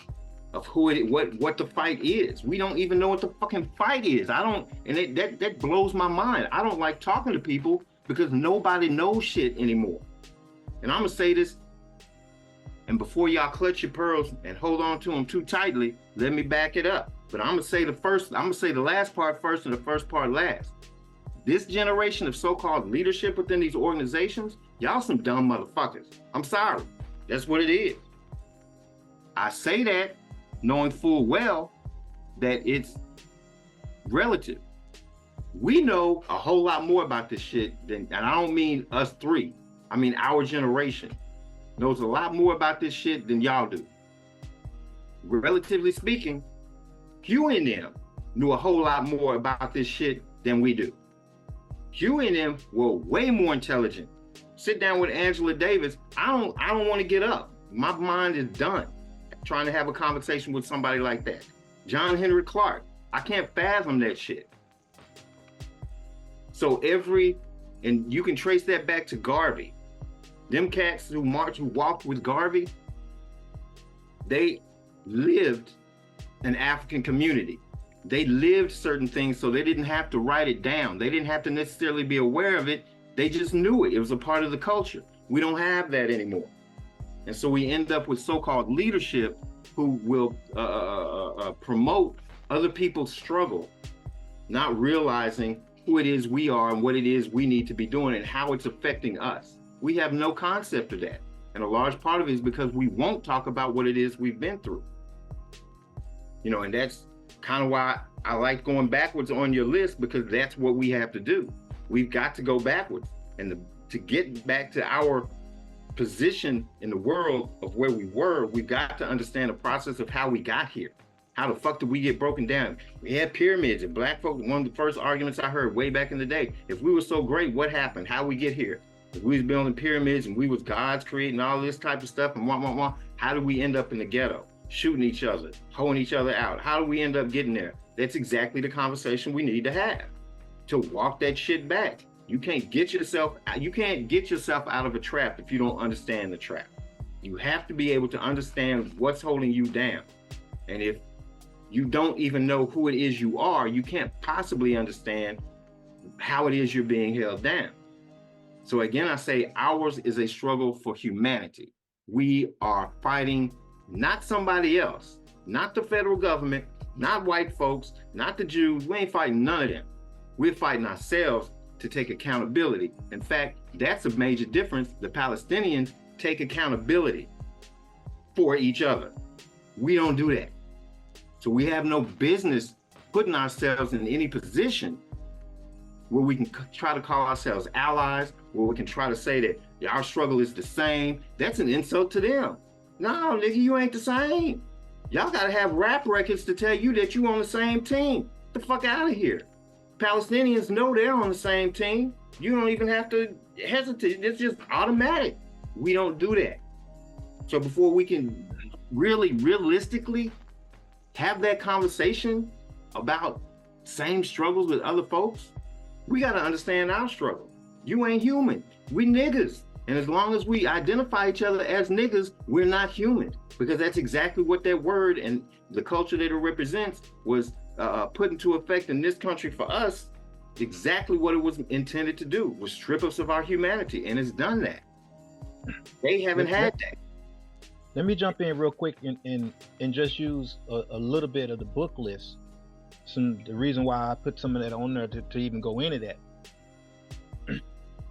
of what the fight is. We don't even know what the fucking fight is. That blows my mind. I don't like talking to people because nobody knows shit anymore. And I'm gonna say this, and before y'all clutch your pearls and hold on to them too tightly, let me back it up. But I'm gonna say the last part first and the first part last. This generation of so-called leadership within these organizations, y'all some dumb motherfuckers. I'm sorry. That's what it is. I say that knowing full well that it's relative. We know a whole lot more about this shit and I don't mean us three. I mean our generation knows a lot more about this shit than y'all do. Relatively speaking, Q and them knew a whole lot more about this shit than we do. Q and them were way more intelligent. Sit down with Angela Davis. I don't want to get up My mind is done trying to have a conversation with somebody like that. John Henry Clark, I can't fathom that shit. So and you can trace that back to Garvey. Them cats who walked with Garvey, they lived an African community. They lived certain things, so they didn't have to write it down. They didn't have to necessarily be aware of it. They just knew it. It was a part of the culture. We don't have that anymore. And so we end up with so-called leadership who will promote other people's struggle, not realizing who it is we are and what it is we need to be doing and how it's affecting us. We have no concept of that. And a large part of it is because we won't talk about what it is we've been through. And that's kind of why I like going backwards on your list, because that's what we have to do. We've got to go backwards. And to get back to our position in the world of where we were, we've got to understand the process of how we got here. How the fuck did we get broken down? We had pyramids, and black folk, one of the first arguments I heard way back in the day, if we were so great, what happened? How we get here? If we was building pyramids and we was gods creating all this type of stuff and how did we end up in the ghetto? Shooting each other, hoeing each other out. How do we end up getting there? That's exactly the conversation we need to have, to walk that shit back. You can't get yourself out of a trap if you don't understand the trap. You have to be able to understand what's holding you down. And if you don't even know who it is you are, you can't possibly understand how it is you're being held down. So again, I say ours is a struggle for humanity. We are fighting not somebody else, not the federal government, not white folks, not the Jews. We ain't fighting none of them. We're fighting ourselves to take accountability. In fact, that's a major difference. The Palestinians take accountability for each other. We don't do that. So we have no business putting ourselves in any position where we can try to call ourselves allies, where we can try to say that our struggle is the same. That's an insult to them. No, nigga, you ain't the same. Y'all gotta have rap records to tell you that you on the same team. Get the fuck out of here. Palestinians know they're on the same team. You don't even have to hesitate. It's just automatic. We don't do that. So before we can really realistically have that conversation about same struggles with other folks, we got to understand our struggle. You ain't human. We niggas. And as long as we identify each other as niggas, we're not human, because that's exactly what that word and the culture that it represents was put into effect in this country for us. Exactly what it was intended to do was strip us of our humanity, and it's done that. They haven't had that. Let me jump in real quick and just use a little bit of the book list. The reason why I put some of that on there to even go into that.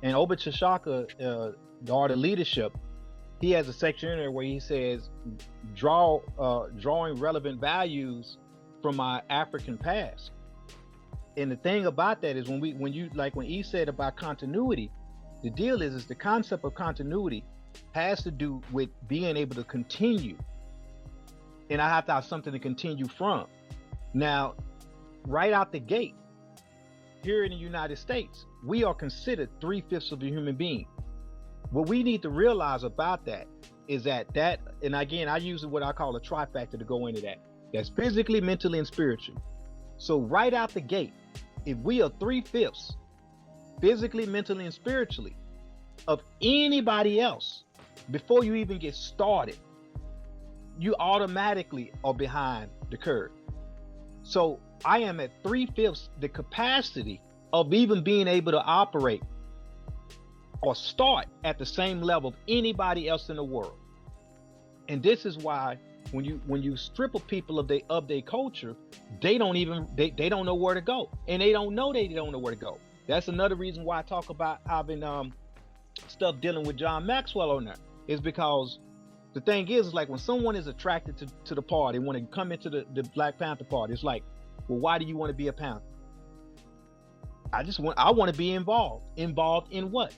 And Obit Shaka, the Art of Leadership, he has a section in there where he says, drawing relevant values from my African past. And the thing about that is when E said about continuity, the deal is the concept of continuity has to do with being able to continue. And I have to have something to continue from. Now, right out the gate, here in the United States, we are considered 3/5 of a human being. What we need to realize about that is that, and again, I use what I call a trifecta to go into that. That's physically, mentally, and spiritually. So right out the gate, if we are 3/5 physically, mentally, and spiritually of anybody else, before you even get started, you automatically are behind the curve. So I am at 3/5 the capacity of even being able to operate or start at the same level of anybody else in the world. And this is why when you strip of people of their culture, they don't know where to go, and they don't know where to go. That's another reason why I talk about having stuff dealing with John Maxwell on there, is because the thing is like when someone is attracted to the party, want to come into the Black Panther party, it's like, well, why do you want to be a Panther? I want to be involved in what?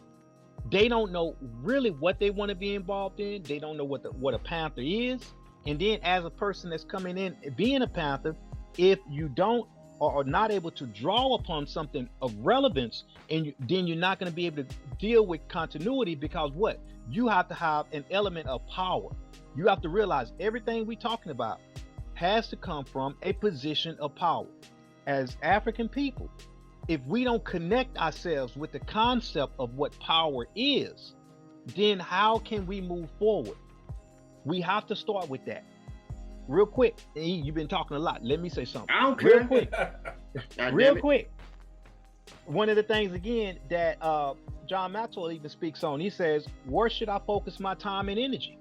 They don't know really what they want to be involved in. They don't know what a Panther is. And then as a person that's coming in being a Panther, if you don't or not able to draw upon something of relevance, and then you're not going to be able to deal with continuity, because what? You have to have an element of power. You have to realize everything we're talking about has to come from a position of power. As African people, if we don't connect ourselves with the concept of what power is, then how can we move forward? We have to start with that. Real quick, you've been talking a lot. Let me say something. I don't Real care. quick. Real quick. One of the things again that John Maxwell even speaks on, he says, where should I focus my time and energy?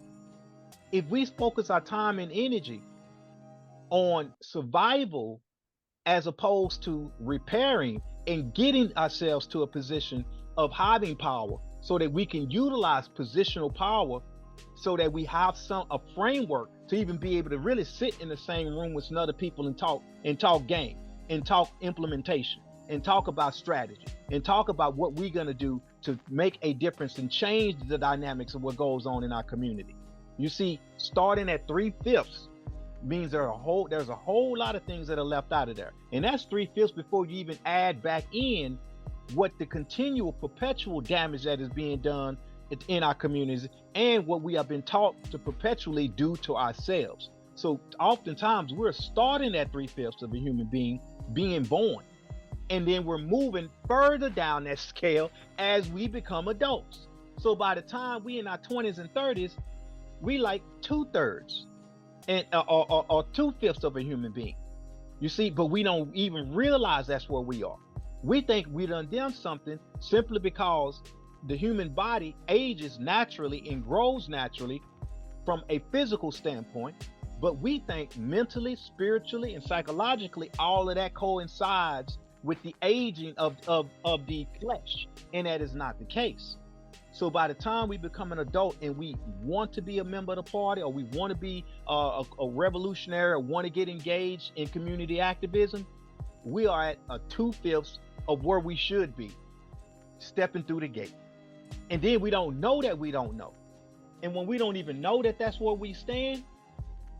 If we focus our time and energy on survival as opposed to repairing and getting ourselves to a position of having power so that we can utilize positional power, so that we have a framework to even be able to really sit in the same room with some other people and talk game and talk implementation and talk about strategy and talk about what we're going to do to make a difference and change the dynamics of what goes on in our community. You see, starting at 3/5 means there's a whole lot of things that are left out of there. And that's 3/5 before you even add back in what the continual perpetual damage that is being done in our communities and what we have been taught to perpetually do to ourselves. So oftentimes we're starting at 3/5 of a human being being born, and then we're moving further down that scale as we become adults. So by the time we in our 20s and 30s, we like 2/3 and or 2/5 of a human being. You see, but we don't even realize that's where we are. We think we done something simply because the human body ages naturally and grows naturally from a physical standpoint, but we think mentally, spiritually, and psychologically, all of that coincides with the aging of the flesh, and that is not the case. So by the time we become an adult and we want to be a member of the party, or we want to be a revolutionary, or want to get engaged in community activism, we are at a 2/5 of where we should be, stepping through the gate. And then we don't know that we don't know. And when we don't even know that that's where we stand,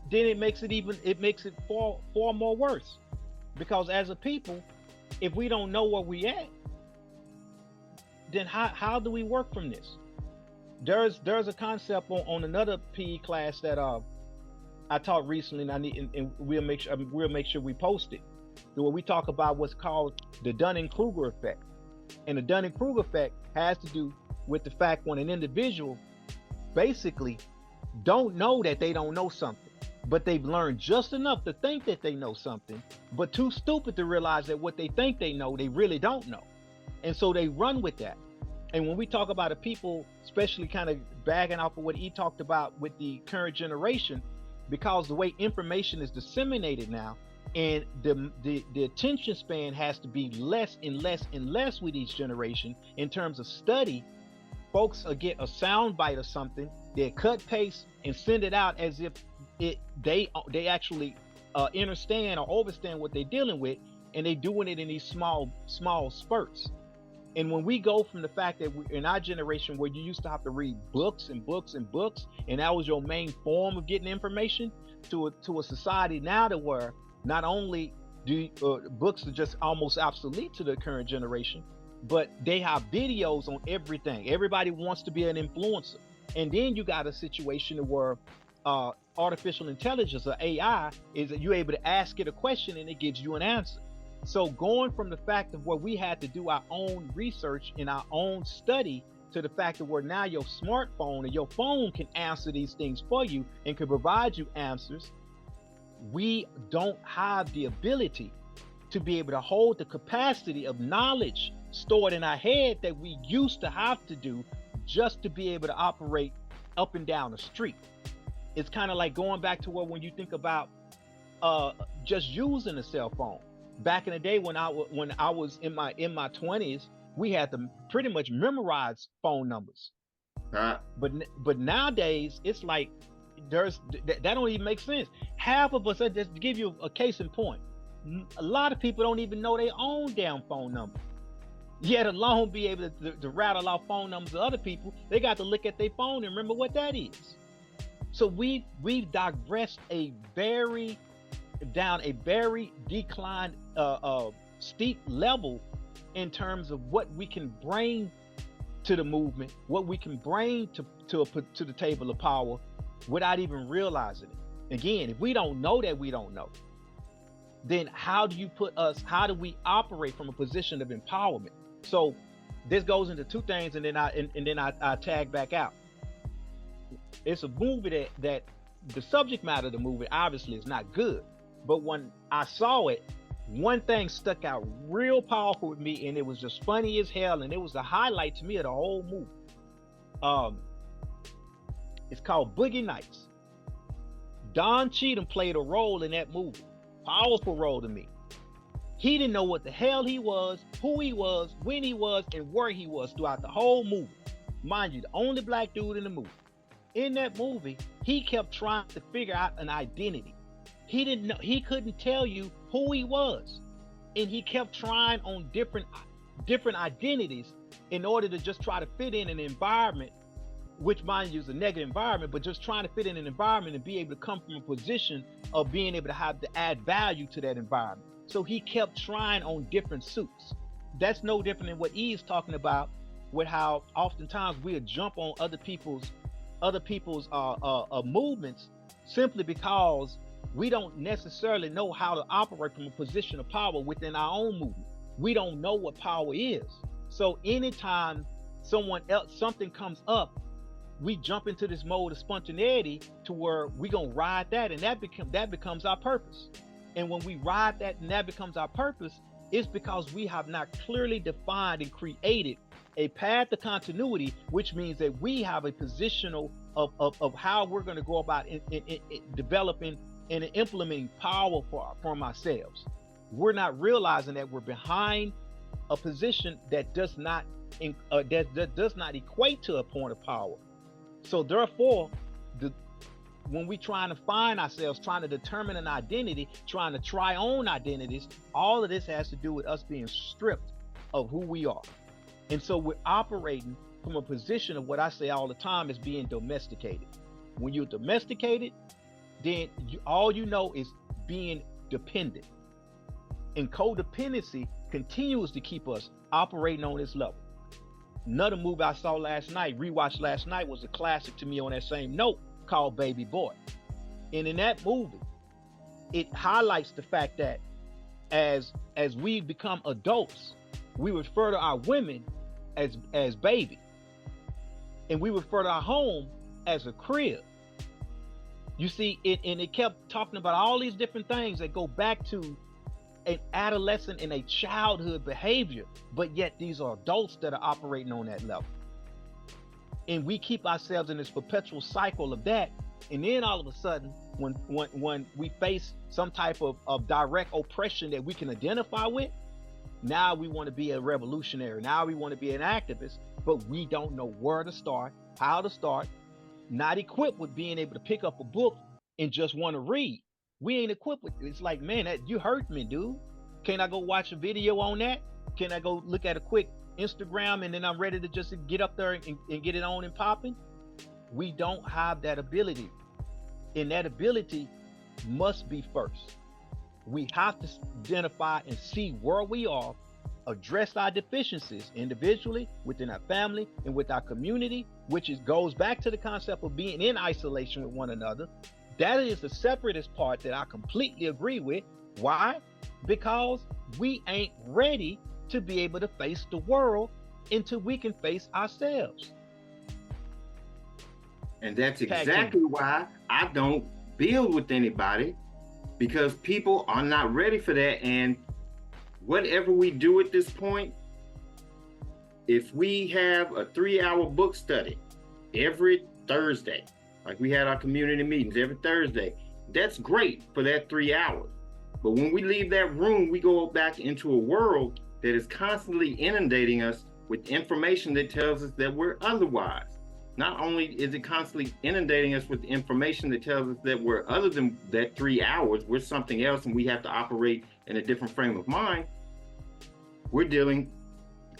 then it makes it far more worse. Because as a people, if we don't know where we at, then how do we work from this? There's a concept on another PE class that I taught recently, and we'll make sure we post it, where we talk about what's called the Dunning-Kruger effect. And the Dunning-Kruger effect has to do with the fact when an individual basically don't know that they don't know something, but they've learned just enough to think that they know something, but too stupid to realize that what they think they know, they really don't know. And so they run with that. And when we talk about the people, especially kind of bagging off of what he talked about with the current generation, because the way information is disseminated now, and the attention span has to be less and less and less with each generation in terms of study. Folks will get a sound bite or something, they cut, paste, and send it out as if they actually understand or overstand what they're dealing with, and they're doing it in these small spurts. And when we go from the fact that in our generation, where you used to have to read books and books and books, and that was your main form of getting information, to a society now to where not only do books are just almost obsolete to the current generation, but they have videos on everything. Everybody wants to be an influencer. And then you got a situation where artificial intelligence, or AI, is that you're able to ask it a question and it gives you an answer. So going from the fact of where we had to do our own research and our own study to the fact of where now your smartphone or your phone can answer these things for you and can provide you answers, we don't have the ability to be able to hold the capacity of knowledge stored in our head that we used to have to do just to be able to operate up and down the street. It's kind of like going back to where when you think about just using a cell phone. Back in the day when I was in my 20s, we had to pretty much memorize phone numbers. But nowadays it's like that don't even make sense. Half of us, just to give you a case in point, a lot of people don't even know their own damn phone number, yet alone be able to rattle off phone numbers of other people. They got to look at their phone and remember what that is. So we've digressed down a very declined steep level in terms of what we can bring to the movement, what we can bring to the table of power without even realizing it. Again, if we don't know that we don't know, then how do we operate from a position of empowerment? So this goes into two things, and then I tag back out. It's a movie that the subject matter of the movie obviously is not good, but when I saw it, one thing stuck out real powerful with me, and it was just funny as hell, and it was the highlight to me of the whole movie. It's called Boogie Nights. Don Cheadle played a role in that movie, powerful role to me. He didn't know what the hell he was, who he was, when he was, and where he was throughout the whole movie. Mind you, the only black dude in the movie. In that movie, he kept trying to figure out an identity. He didn't know, he couldn't tell you who he was. And he kept trying on different identities in order to just try to fit in an environment, which mind you is a negative environment, but just trying to fit in an environment and be able to come from a position of being able to have to add value to that environment. So he kept trying on different suits. That's no different than what Eve's talking about, with how oftentimes we'll jump on other people's movements simply because we don't necessarily know how to operate from a position of power within our own movement. We don't know what power is. So anytime something comes up, we jump into this mode of spontaneity to where we gonna ride that, and that becomes our purpose. And when we ride that and that becomes our purpose, it's because we have not clearly defined and created a path to continuity, which means that we have a positional of how we're going to go about in developing and implementing power from ourselves. We're not realizing that we're behind a position that does not equate to a point of power. So therefore, when we trying to find ourselves, trying to determine an identity, trying to try on identities, all of this has to do with us being stripped of who we are. And so we're operating from a position of what I say all the time is being domesticated. When you're domesticated, then all you know is being dependent. And codependency continues to keep us operating on this level. Another movie I saw rewatched last night, was a classic to me on that same note, called Baby Boy. And in that movie, it highlights the fact that as we become adults, we refer to our women as baby, and we refer to our home as a crib. You see it, and it kept talking about all these different things that go back to an adolescent and a childhood behavior, but yet these are adults that are operating on that level. And we keep ourselves in this perpetual cycle of that. And then all of a sudden, when we face some type of direct oppression that we can identify with, now we want to be a revolutionary. Now we want to be an activist, but we don't know where to start, how to start, not equipped with being able to pick up a book and just want to read. We ain't equipped with it. It's like, man, you hurt me, dude. Can I go watch a video on that? Can I go look at a quick Instagram and then I'm ready to just get up there and get it on and popping? We don't have that ability. And that ability must be first. We have to identify and see where we are, address our deficiencies individually, within our family, and with our community, which goes back to the concept of being in isolation with one another. That is the separatist part that I completely agree with. Why? Because we ain't ready to be able to face the world until we can face ourselves. And that's exactly why I don't build with anybody, because people are not ready for that. And whatever we do at this point, if we have a 3-hour book study every Thursday, like we had our community meetings every Thursday, that's great for that 3 hours. But when we leave that room, we go back into a world that is constantly inundating us with information that tells us that we're otherwise. Not only is it constantly inundating us with information that tells us that we're other than that 3 hours, we're something else and we have to operate in a different frame of mind, we're dealing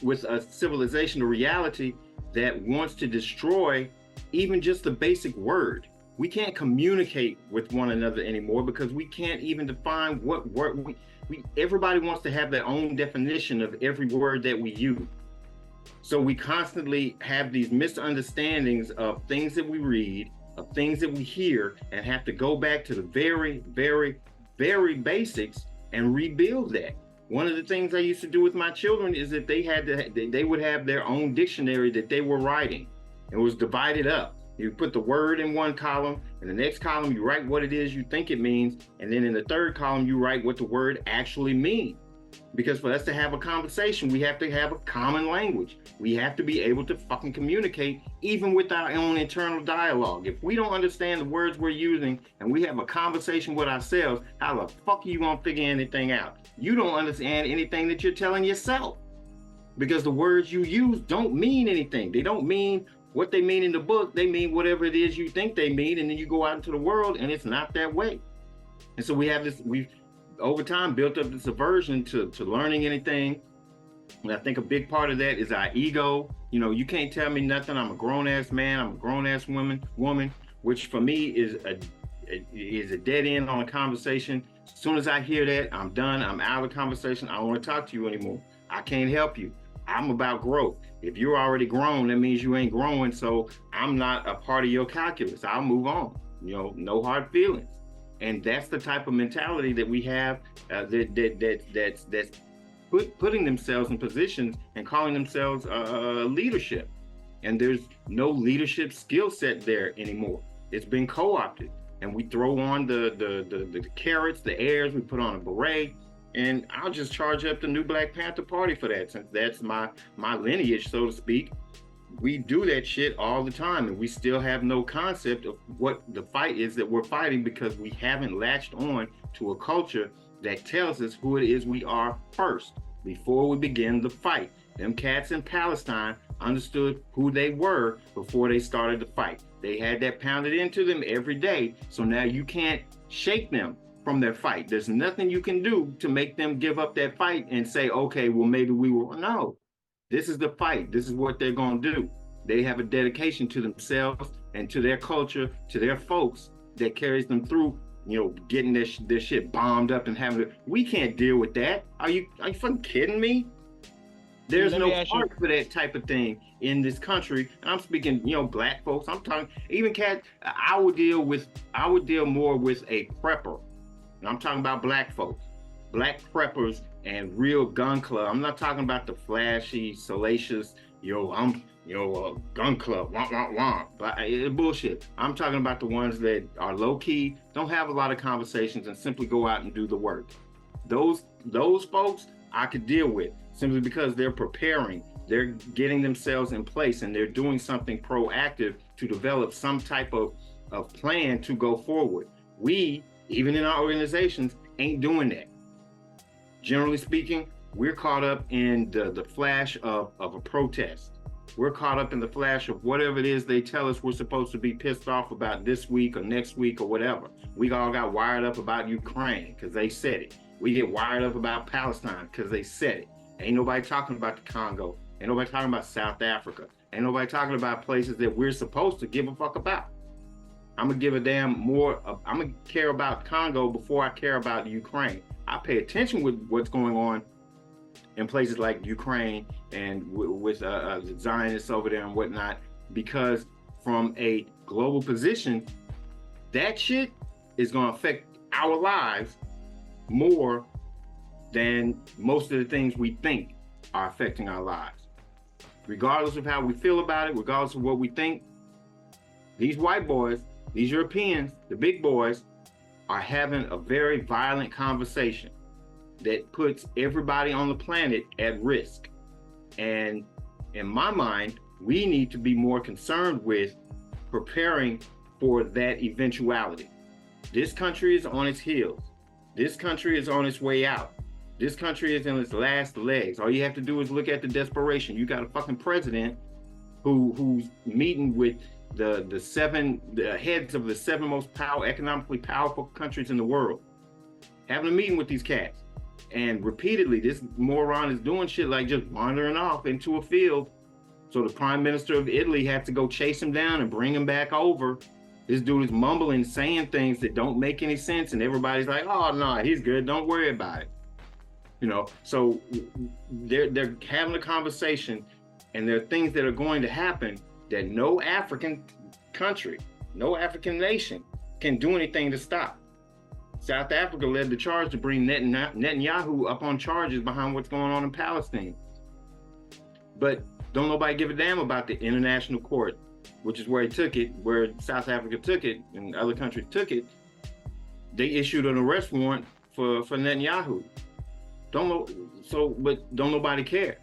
with a civilization, a reality that wants to destroy even just the basic word. We can't communicate with one another anymore because we can't even define what word everybody wants to have their own definition of every word that we use. So we constantly have these misunderstandings of things that we read, of things that we hear, and have to go back to the very, very, very basics and rebuild that. One of the things I used to do with my children is that they would have their own dictionary that they were writing. It was divided up. You put the word in one column, in the next column you write what it is you think it means, and then in the third column you write what the word actually means. Because for us to have a conversation, we have to have a common language. We have to be able to fucking communicate even with our own internal dialogue. If we don't understand the words we're using and we have a conversation with ourselves, how the fuck are you gonna figure anything out? You don't understand anything that you're telling yourself, because the words you use don't mean anything. They don't mean what they mean in the book. They mean whatever it is you think they mean, and then you go out into the world and it's not that way. And so we've over time built up this aversion to learning anything. And I think a big part of that is our ego. You know, you can't tell me nothing. I'm a grown-ass man, I'm a grown-ass woman, which for me is a dead end on a conversation. As soon as I hear that, I'm done. I'm out of the conversation. I don't want to talk to you anymore. I can't help you. I'm about growth. If you're already grown, that means you ain't growing. So I'm not a part of your calculus. I'll move on. You know, no hard feelings. And that's the type of mentality that we have that's putting themselves in positions and calling themselves leadership. And there's no leadership skill set there anymore. It's been co-opted. And we throw on the carrots, the airs, we put on a beret, and I'll just charge up the new Black Panther Party for that, since that's my lineage, so to speak. We do that shit all the time, and we still have no concept of what the fight is that we're fighting, because we haven't latched on to a culture that tells us who it is we are first, before we begin the fight. Them cats in Palestine understood who they were before they started the fight. They had that pounded into them every day, so now you can't shake them from their fight. There's nothing you can do to make them give up that fight and say, okay, well, maybe we will. No, this is the fight. This is what they're going to do. They have a dedication to themselves and to their culture, to their folks, that carries them through, you know, getting their shit bombed up and having it. We can't deal with that. Are you fucking kidding me? There's no heart for that type of thing in this country. And I'm speaking, you know, black folks. I'm talking even cat. I would deal more with a prepper. And I'm talking about black folks, black preppers and real gun club. I'm not talking about the flashy, salacious, gun club, but bullshit. I'm talking about the ones that are low key, don't have a lot of conversations, and simply go out and do the work. Those folks I could deal with, simply because they're preparing, they're getting themselves in place, and they're doing something proactive to develop some type of plan to go forward. We, even in our organizations, ain't doing that. Generally speaking, we're caught up in the flash of a protest. We're caught up in the flash of whatever it is they tell us we're supposed to be pissed off about this week or next week or whatever. We all got wired up about Ukraine because they said it. We get wired up about Palestine because they said it. Ain't nobody talking about the Congo. Ain't nobody talking about South Africa. Ain't nobody talking about places that we're supposed to give a fuck about. I'm gonna give a damn more. I'm gonna care about Congo before I care about Ukraine. I pay attention with what's going on in places like Ukraine and with the Zionists over there and whatnot, because from a global position, that shit is gonna affect our lives more than most of the things we think are affecting our lives. Regardless of how we feel about it, regardless of what we think, these white boys, these Europeans, the big boys, are having a very violent conversation that puts everybody on the planet at risk. And in my mind, we need to be more concerned with preparing for that eventuality. This country is on its heels. This country is on its way out. This country is in its last legs. All you have to do is look at the desperation. You got a fucking president who's meeting with the heads of the seven most economically powerful countries in the world, having a meeting with these cats. And repeatedly, this moron is doing shit like just wandering off into a field. So the prime minister of Italy had to go chase him down and bring him back over This dude is mumbling, saying things that don't make any sense, and everybody's like, "Oh no, he's good. Don't worry about it." You know, so they're having a conversation, and there are things that are going to happen that no African country, no African nation can do anything to stop. South Africa led the charge to bring Netanyahu up on charges behind what's going on in Palestine. But don't nobody give a damn about the international court, which is where he took it, where South Africa took it and other countries took it. They issued an arrest warrant for Netanyahu. But don't nobody care.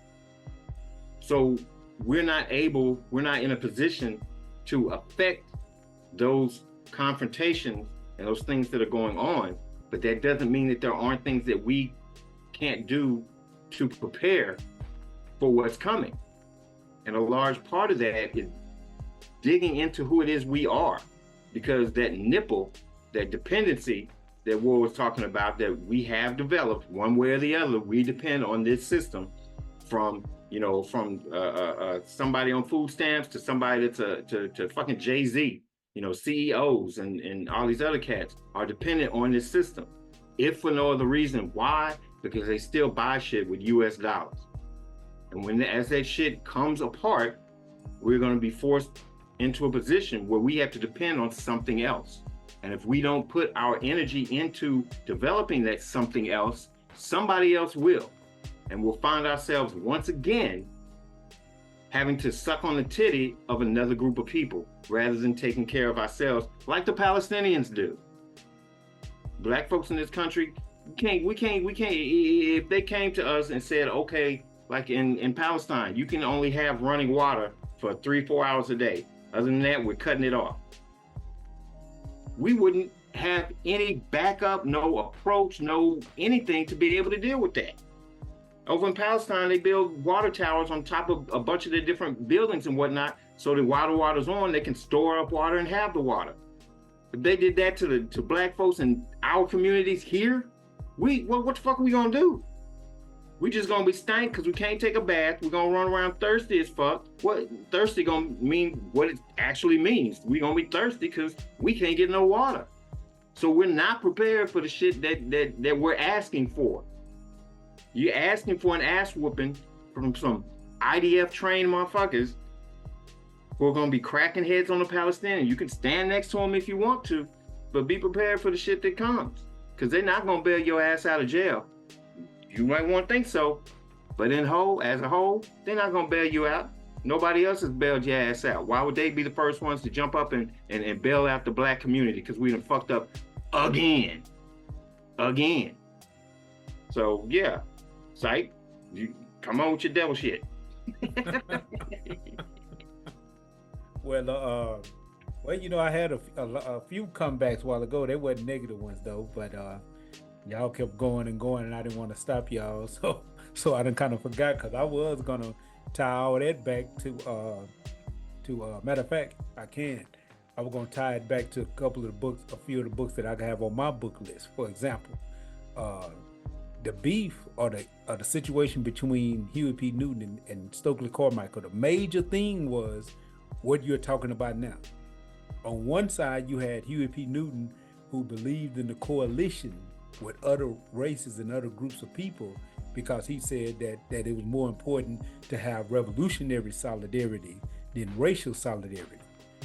So we're not in a position to affect those confrontations and those things that are going on, but that doesn't mean that there aren't things that we can't do to prepare for what's coming. And a large part of that is digging into who it is we are, because that nipple, that dependency that War was talking about, that we have developed one way or the other, we depend on this system from somebody on food stamps to somebody that's to fucking Jay-Z. CEOs and all these other cats are dependent on this system. If for no other reason, why? Because they still buy shit with US dollars. And as that shit comes apart, we're going to be forced into a position where we have to depend on something else. And if we don't put our energy into developing that something else, somebody else will. And we'll find ourselves once again having to suck on the titty of another group of people rather than taking care of ourselves like the Palestinians do. Black folks in this country, we can't, if they came to us and said, okay, like in Palestine, you can only have running water for 3-4 hours a day. Other than that, we're cutting it off. We wouldn't have any backup, no approach, no anything to be able to deal with that. Over in Palestine, they build water towers on top of a bunch of the different buildings and whatnot, so that while the water's on, they can store up water and have the water. If they did that to black folks in our communities here, what the fuck are we gonna do? We just gonna be stank because we can't take a bath. We're gonna run around thirsty as fuck. What thirsty gonna mean? What it actually means? We gonna be thirsty because we can't get no water. So we're not prepared for the shit that we're asking for. You're asking for an ass whooping from some IDF trained motherfuckers who are gonna be cracking heads on the Palestinians. You can stand next to them if you want to, but be prepared for the shit that comes, because they're not gonna bail your ass out of jail. You might want to think so, but as a whole, they're not gonna bail you out. Nobody else has bailed your ass out. Why would they be the first ones to jump up and bail out the black community? Because we done fucked up again. So yeah, psych, you come on with your devil shit. Well, I had a few comebacks a while ago. They weren't negative ones though, but y'all kept going and going, and I didn't want to stop y'all, so I done kind of forgot, because I was gonna tie all that back to matter of fact, I was gonna tie it back to a few of the books that I have on my book list. For example, the beef or the situation between Huey P. Newton and Stokely Carmichael. The major thing was what you're talking about now. On one side, you had Huey P. Newton, who believed in the coalition with other races and other groups of people, because he said that it was more important to have revolutionary solidarity than racial solidarity.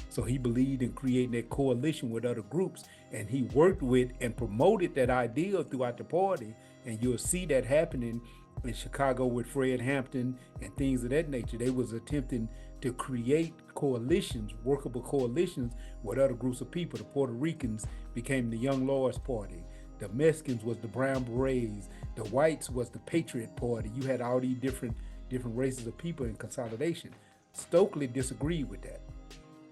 So he believed in creating that coalition with other groups, and he worked with and promoted that ideal throughout the party. And you'll see that happening in Chicago with Fred Hampton and things of that nature. They was attempting to create coalitions, workable coalitions with other groups of people. The Puerto Ricans became the Young Lords Party. The Mexicans was the Brown Berets. The whites was the Patriot Party. You had all these different races of people in consolidation. Stokely disagreed with that.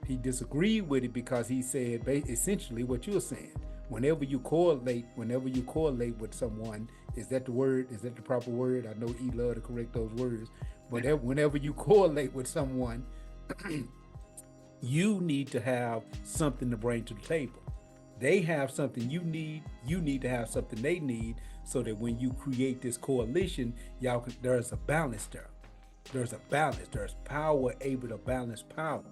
He disagreed with it because he said essentially what you're saying. Whenever you correlate with someone, is that the word? Is that the proper word? I know E love to correct those words. But whenever you correlate with someone, you need to have something to bring to the table. They have something you need to have something they need, so that when you create this coalition, there's a balance there. There's a balance. There's power able to balance power.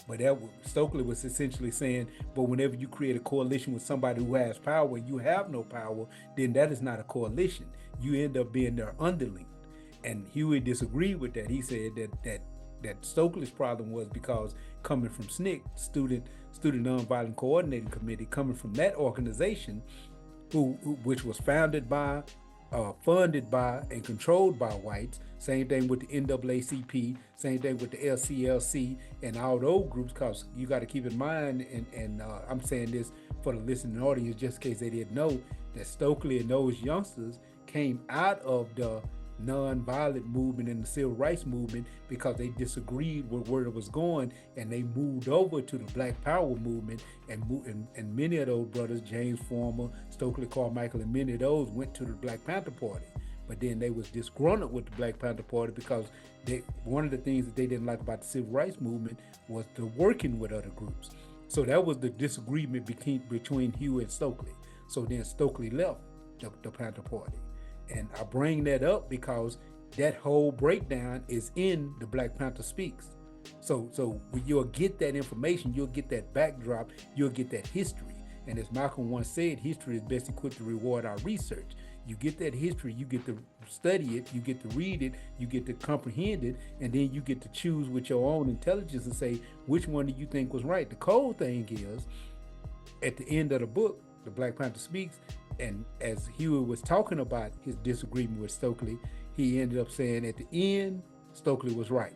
But that Stokely was essentially saying, but whenever you create a coalition with somebody who has power, you have no power, then that is not a coalition. You end up being their underling. And Huey disagreed with that. He said that Stokely's problem was because coming from SNCC, Student Nonviolent Coordinating Committee, coming from that organization, which was founded by, funded by, and controlled by whites. Same thing with the NAACP, same thing with the LCLC and all those groups, because you got to keep in mind, and I'm saying this for the listening audience just in case they didn't know, that Stokely and those youngsters came out of the nonviolent movement and the civil rights movement because they disagreed with where it was going, and they moved over to the Black Power movement, and many of those brothers, James Former, Stokely Carmichael, and many of those went to the Black Panther Party. But then they was disgruntled with the Black Panther Party because one of the things that they didn't like about the civil rights movement was the working with other groups. So that was the disagreement between Hugh and Stokely. So then Stokely left the Panther Party. And I bring that up because that whole breakdown is in the Black Panther Speaks. So you'll get that information, you'll get that backdrop, you'll get that history. And as Malcolm once said, history is best equipped to reward our research. You get that history, you get to study it, you get to read it, you get to comprehend it, and then you get to choose with your own intelligence and say, which one do you think was right? The cold thing is, at the end of the book, The Black Panther Speaks, and as Huey was talking about his disagreement with Stokely, he ended up saying at the end, Stokely was right.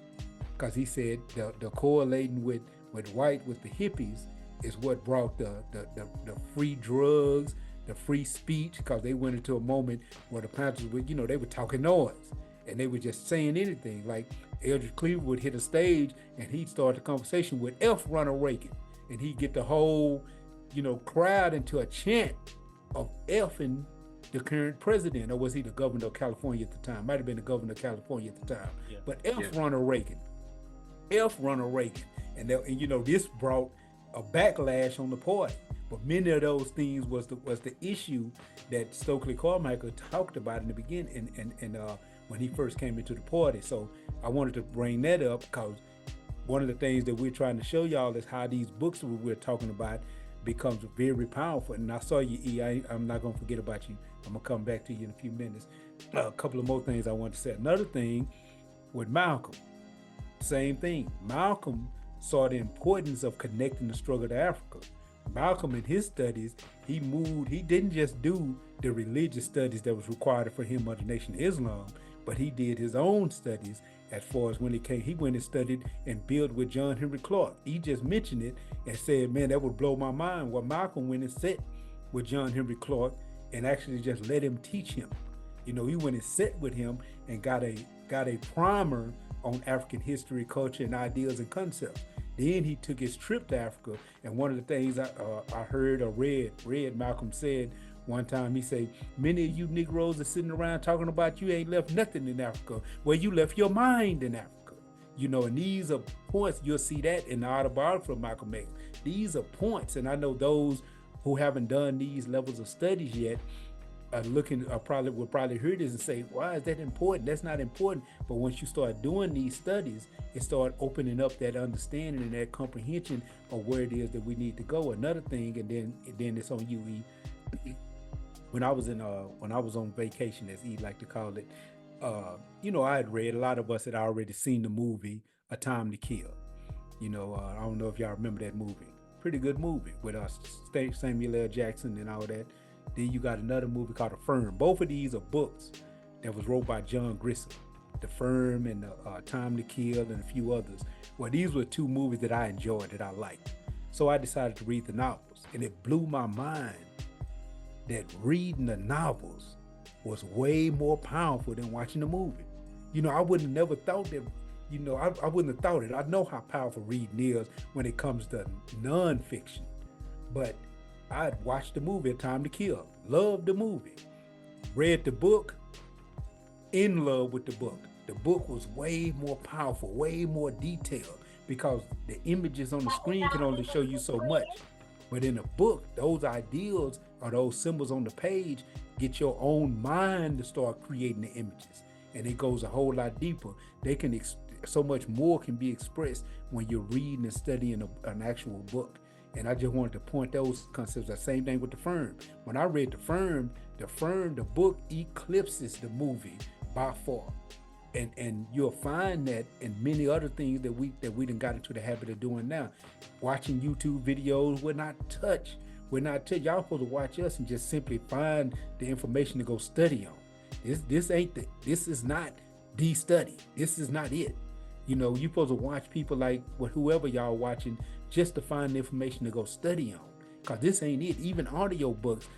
Because he said the correlating with white, with the hippies, is what brought the free drugs, the free speech, because they went into a moment where the Panthers were, they were talking noise and they were just saying anything. Like Eldridge Cleaver would hit a stage and he'd start a conversation with F. Ronald Reagan, and he'd get the whole, crowd into a chant of F-ing the current president, or was he the governor of California at the time? Might have been the governor of California at the time. Yeah. But Ronald Reagan, Ronald Reagan, and this brought a backlash on the party. But many of those things was the issue that Stokely Carmichael talked about in the beginning, and when he first came into the party. So I wanted to bring that up because one of the things that we're trying to show y'all is how these books that we're talking about becomes very powerful. And I saw you, E. I'm not going to forget about you. I'm going to come back to you in a few minutes. A couple of more things I want to say. Another thing with Malcolm, same thing. Malcolm saw the importance of connecting the struggle to Africa. Malcolm, in his studies, he didn't just do the religious studies that was required for him under Nation of Islam, but he did his own studies as far as when he went and studied and built with John Henry Clark. He just mentioned it and said, man, that would blow my mind. Well, Malcolm went and sat with John Henry Clark and actually just let him teach him. He went and sat with him and got a primer on African history, culture, and ideas and concepts. Then he took his trip to Africa, and one of the things I heard or read Malcolm said one time, he said, many of you Negroes are sitting around talking about you ain't left nothing in Africa. Well, you left your mind in Africa. And these are points, you'll see that in the autobiography of Malcolm X. These are points, and I know those who haven't done these levels of studies yet will probably hear this and say, why is that important? That's not important. But once you start doing these studies, it start opening up that understanding and that comprehension of where it is that we need to go. Another thing, and then it's on you, E. When I was on vacation, as E like to call it, I had read, a lot of us had already seen the movie A Time to Kill. I don't know if y'all remember that movie. Pretty good movie with Samuel L. Jackson and all that. Then you got another movie called The Firm. Both of these are books that was wrote by John Grisham. The Firm and Time to Kill and a few others. Well, these were two movies that I enjoyed, that I liked. So I decided to read the novels, and it blew my mind that reading the novels was way more powerful than watching the movie. I wouldn't have never thought that, I wouldn't have thought it. I know how powerful reading is when it comes to nonfiction, but I'd watched the movie A Time to Kill, loved the movie, read the book, in love with the book. The book was way more powerful, way more detailed, because the images on the screen can only show you so much. But in a book, those ideals or those symbols on the page get your own mind to start creating the images. And it goes a whole lot deeper. They can so much more can be expressed when you're reading and studying an actual book. And I just wanted to point those concepts. The same thing with the firm. When I read the book eclipses the movie by far. And you'll find that in many other things that we done got into the habit of doing now. Watching YouTube videos, we're not touched. Y'all supposed to watch us and just simply find the information to go study on. This is not the study. This is not it. You're supposed to watch people like whoever y'all watching just to find the information to go study on. Cause this ain't it. Even audio books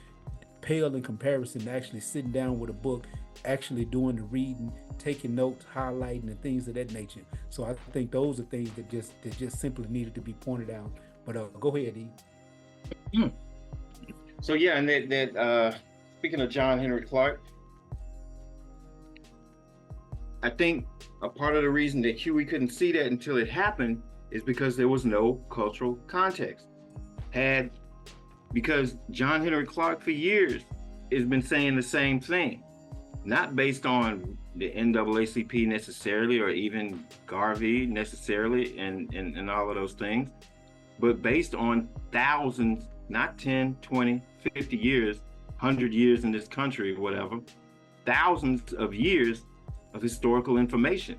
pale in comparison to actually sitting down with a book, actually doing the reading, taking notes, highlighting, and things of that nature. So I think those are things that just simply needed to be pointed out. But go ahead, E. So yeah, and that speaking of John Henry Clarke, I think a part of the reason that Huey couldn't see that until it happened is because there was no cultural context. Because John Henry Clarke for years has been saying the same thing, not based on the NAACP necessarily, or even Garvey necessarily, and all of those things, but based on thousands, not 10, 20, 50 years, 100 years in this country, whatever, thousands of years of historical information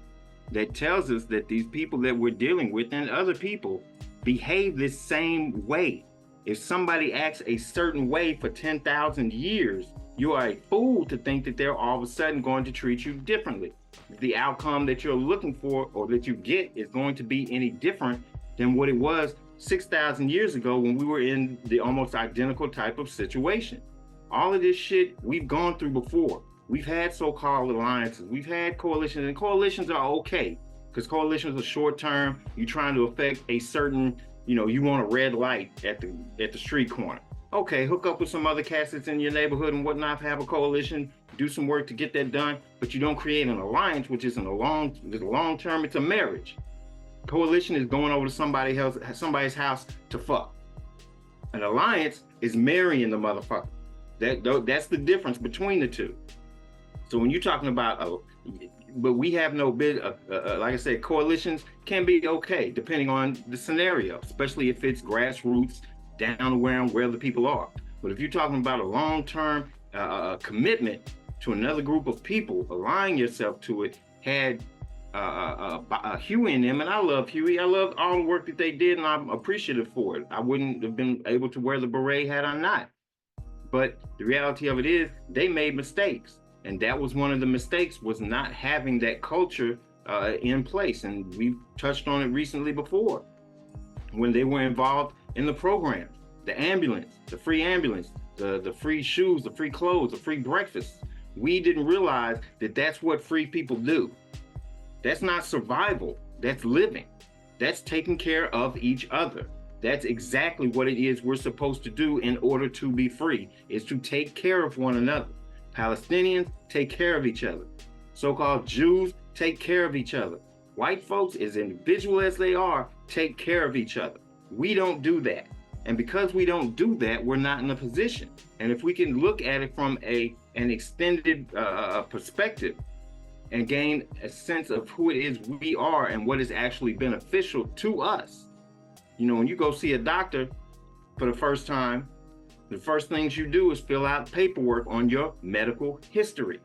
that tells us that these people that we're dealing with and other people behave this same way. If somebody acts a certain way for 10,000 years, you are a fool to think that they're all of a sudden going to treat you differently. The outcome that you're looking for or that you get is going to be any different than what it was 6,000 years ago when we were in the almost identical type of situation. All of this shit we've gone through before. We've had so-called alliances, we've had coalitions, and coalitions are okay because coalitions are short-term. You're trying to affect a certain, you want a red light at the street corner. Okay, hook up with some other cats that's in your neighborhood and whatnot, have a coalition, do some work to get that done, but you don't create an alliance, which is long term, it's a marriage. Coalition is going over to somebody's house to fuck. An alliance is marrying the motherfucker. That's the difference between the two. So when you're talking about, but we have no bid, like I said, coalitions can be okay depending on the scenario, especially if it's grassroots down around where the people are. But if you're talking about a long-term commitment to another group of people, aligning yourself to it, had Huey in them, and I love Huey. I love all the work that they did, and I'm appreciative for it. I wouldn't have been able to wear the beret had I not. But the reality of it is, they made mistakes. And that was one of the mistakes, was not having that culture in place. And we've touched on it recently before, when they were involved in the programs, the ambulance, the free ambulance, the free shoes, the free clothes, the free breakfast. We didn't realize that that's what free people do. That's not survival, that's living. That's taking care of each other. That's exactly what it is we're supposed to do in order to be free, is to take care of one another. Palestinians take care of each other. So-called Jews take care of each other. White folks, as individual as they are, take care of each other. We don't do that. And because we don't do that, we're not in a position. And if we can look at it from an extended perspective and gain a sense of who it is we are and what is actually beneficial to us. When you go see a doctor for the first time, the first things you do is fill out paperwork on your medical history,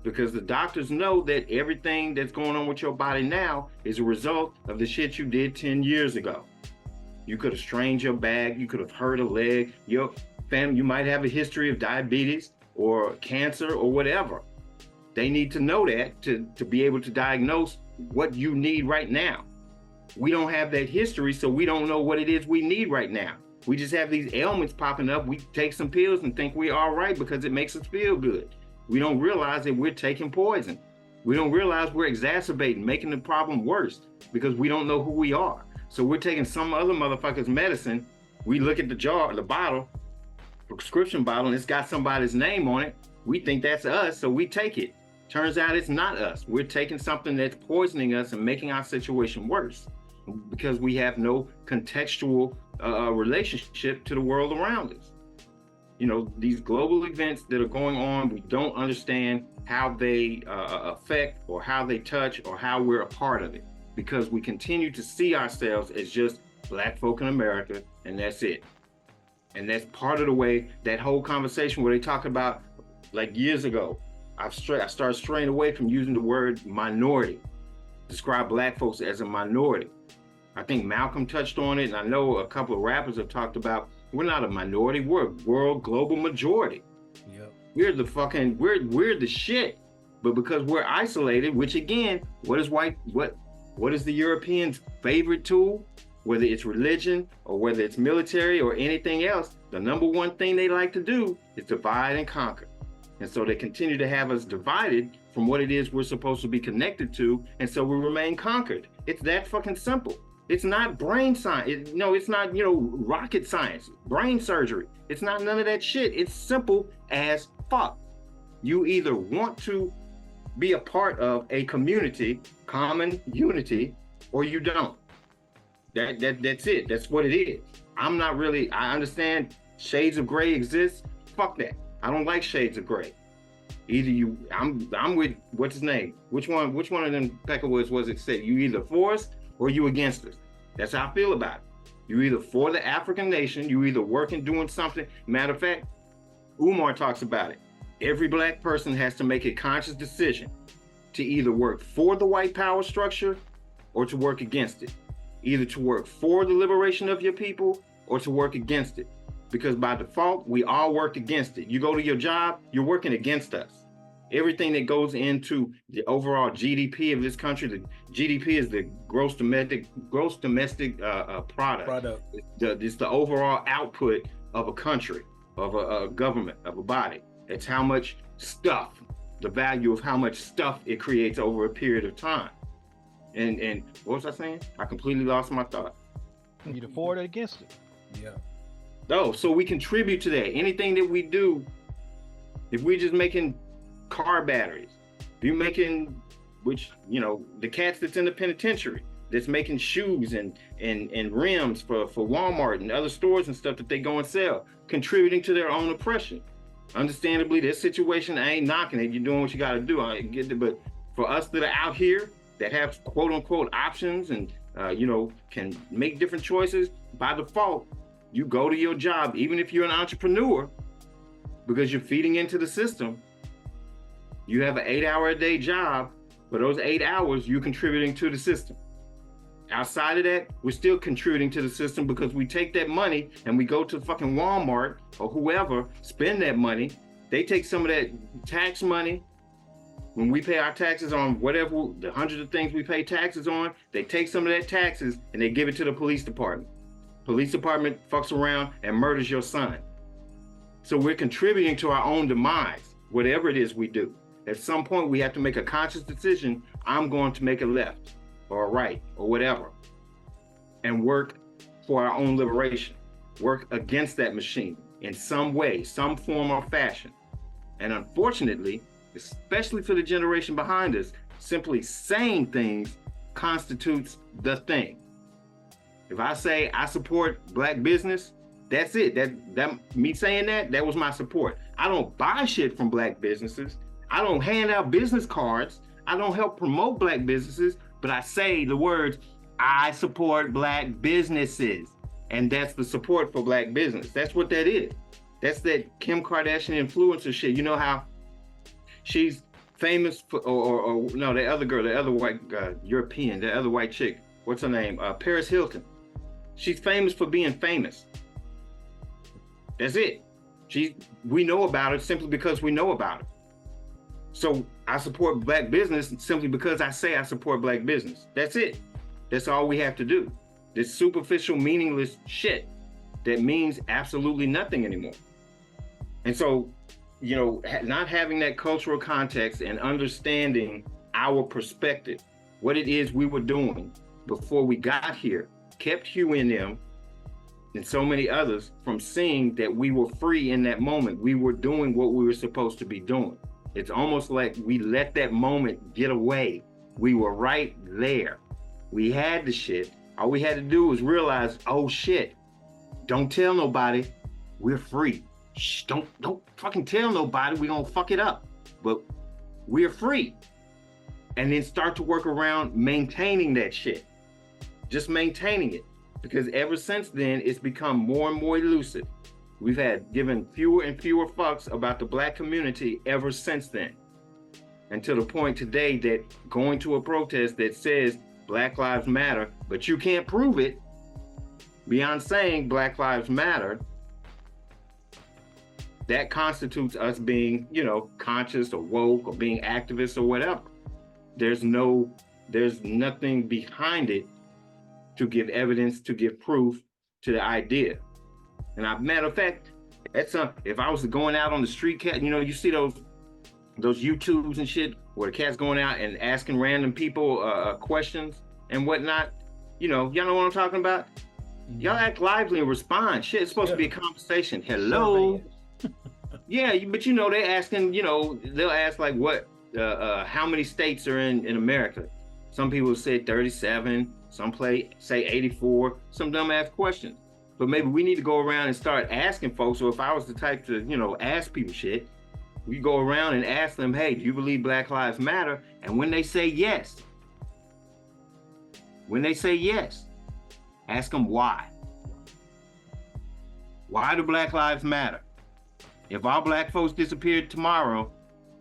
because the doctors know that everything that's going on with your body now is a result of the shit you did 10 years ago. You could have strained your back, you could have hurt a leg, your family, you might have a history of diabetes or cancer or whatever. They need to know that to be able to diagnose what you need right now. We don't have that history, so we don't know what it is we need right now. We just have these ailments popping up. We take some pills and think we're all right because it makes us feel good. We don't realize that we're taking poison. We don't realize we're exacerbating, making the problem worse because we don't know who we are. So we're taking some other motherfucker's medicine. We look at the jar, the bottle, prescription bottle, and it's got somebody's name on it. We think that's us, so we take it. Turns out it's not us. We're taking something that's poisoning us and making our situation worse because we have no contextual relationship to the world around us. These global events that are going on, we don't understand how they affect or how they touch or how we're a part of it. because we continue to see ourselves as just black folk in America, and that's it. And that's part of the way that whole conversation where they talk about, like years ago, I started straying away from using the word minority, describe black folks as a minority. I think Malcolm touched on it, and I know a couple of rappers have talked about, we're not a minority, we're a world global majority. Yep. We're the shit. But because we're isolated, which again, what is the Europeans' favorite tool? Whether it's religion or whether it's military or anything else, the number one thing they like to do is divide and conquer. And so they continue to have us divided from what it is we're supposed to be connected to, and so we remain conquered. It's that fucking simple. It's not brain science. It's not, rocket science, brain surgery. It's not none of that shit. It's simple as fuck. You either want to be a part of a community, common unity, or you don't. That's it. That's what it is. I understand shades of gray exist. Fuck that. I don't like shades of gray. Either I'm with, what's his name? Which one of them Peckerwoods was it said? You either for us or you against us. That's how I feel about it. You either for the African nation, you either working, doing something. Matter of fact, Umar talks about it. Every black person has to make a conscious decision to either work for the white power structure or to work against it. Either to work for the liberation of your people or to work against it. Because by default, we all work against it. You go to your job, you're working against us. Everything that goes into the overall GDP of this country, the GDP is the gross domestic product. It's the overall output of a country, of a government, of a body. It's how much stuff, the value of how much stuff it creates over a period of time. And what was I saying? I completely lost my thought. Either for it or against it. Yeah. Oh, so we contribute to that. Anything that we do, if we're just making car batteries, if you're making, the cats that's in the penitentiary, that's making shoes and rims for Walmart and other stores and stuff that they go and sell, contributing to their own oppression. Understandably, this situation, I ain't knocking it. You're doing what you got to do. I get it, but for us that are out here that have quote unquote options and can make different choices, by default, you go to your job, even if you're an entrepreneur, because you're feeding into the system. You have an 8-hour-a-day job. For those 8 hours, you're contributing to the system. Outside of that, we're still contributing to the system because we take that money and we go to fucking Walmart or whoever, spend that money. They take some of that tax money. When we pay our taxes on whatever, the hundreds of things we pay taxes on, they take some of that taxes and they give it to the police department. Police department fucks around and murders your son. So we're contributing to our own demise, whatever it is we do. At some point, we have to make a conscious decision. I'm going to make a left or a right or whatever and work for our own liberation, work against that machine in some way, some form or fashion. And unfortunately, especially for the generation behind us, simply saying things constitutes the thing. If I say I support black business, that's it. That me saying that was my support. I don't buy shit from black businesses. I don't hand out business cards. I don't help promote black businesses, but I say the words, I support black businesses. And that's the support for black business. That's what that is. That's that Kim Kardashian influencer shit. You know how she's famous for, or no, the other girl, the other white European, the other white chick, what's her name? Paris Hilton. She's famous for being famous. That's it. We know about it simply because we know about it. So I support black business simply because I say I support black business. That's it. That's all we have to do. This superficial, meaningless shit that means absolutely nothing anymore. And so, not having that cultural context and understanding our perspective, what it is we were doing before we got here, kept Hugh and them and so many others from seeing that we were free in that moment. We were doing what we were supposed to be doing. It's almost like we let that moment get away. We were right there. We had the shit. All we had to do was realize, oh shit, don't tell nobody, we're free. Shh, don't fucking tell nobody, we're gonna fuck it up. But we're free. and then start to work around maintaining that shit. Just maintaining it. Because ever since then, it's become more and more elusive. We've had given fewer and fewer fucks about the Black community ever since then. And to the point today that going to a protest that says Black Lives Matter, but you can't prove it beyond saying Black Lives Matter, that constitutes us being, you know, conscious or woke or being activists or whatever. There's nothing behind it to give evidence, to give proof to the idea. And matter of fact, that's if I was going out on the street, cat, you know, you see those YouTubes and shit where the cat's going out and asking random people questions and whatnot. You know what I'm talking about? Y'all act lively and respond. Shit, it's supposed to be a conversation. Hello. Yeah, but you know, they asking, you know, they'll ask like what, how many states are in America? Some people say 37, some say 84, some dumb ass questions. But maybe we need to go around and start asking folks, or if I was the type to, you know, ask people shit, we go around and ask them, hey, do you believe Black Lives Matter? And when they say yes, ask them why. Why do Black Lives matter? If all Black folks disappeared tomorrow,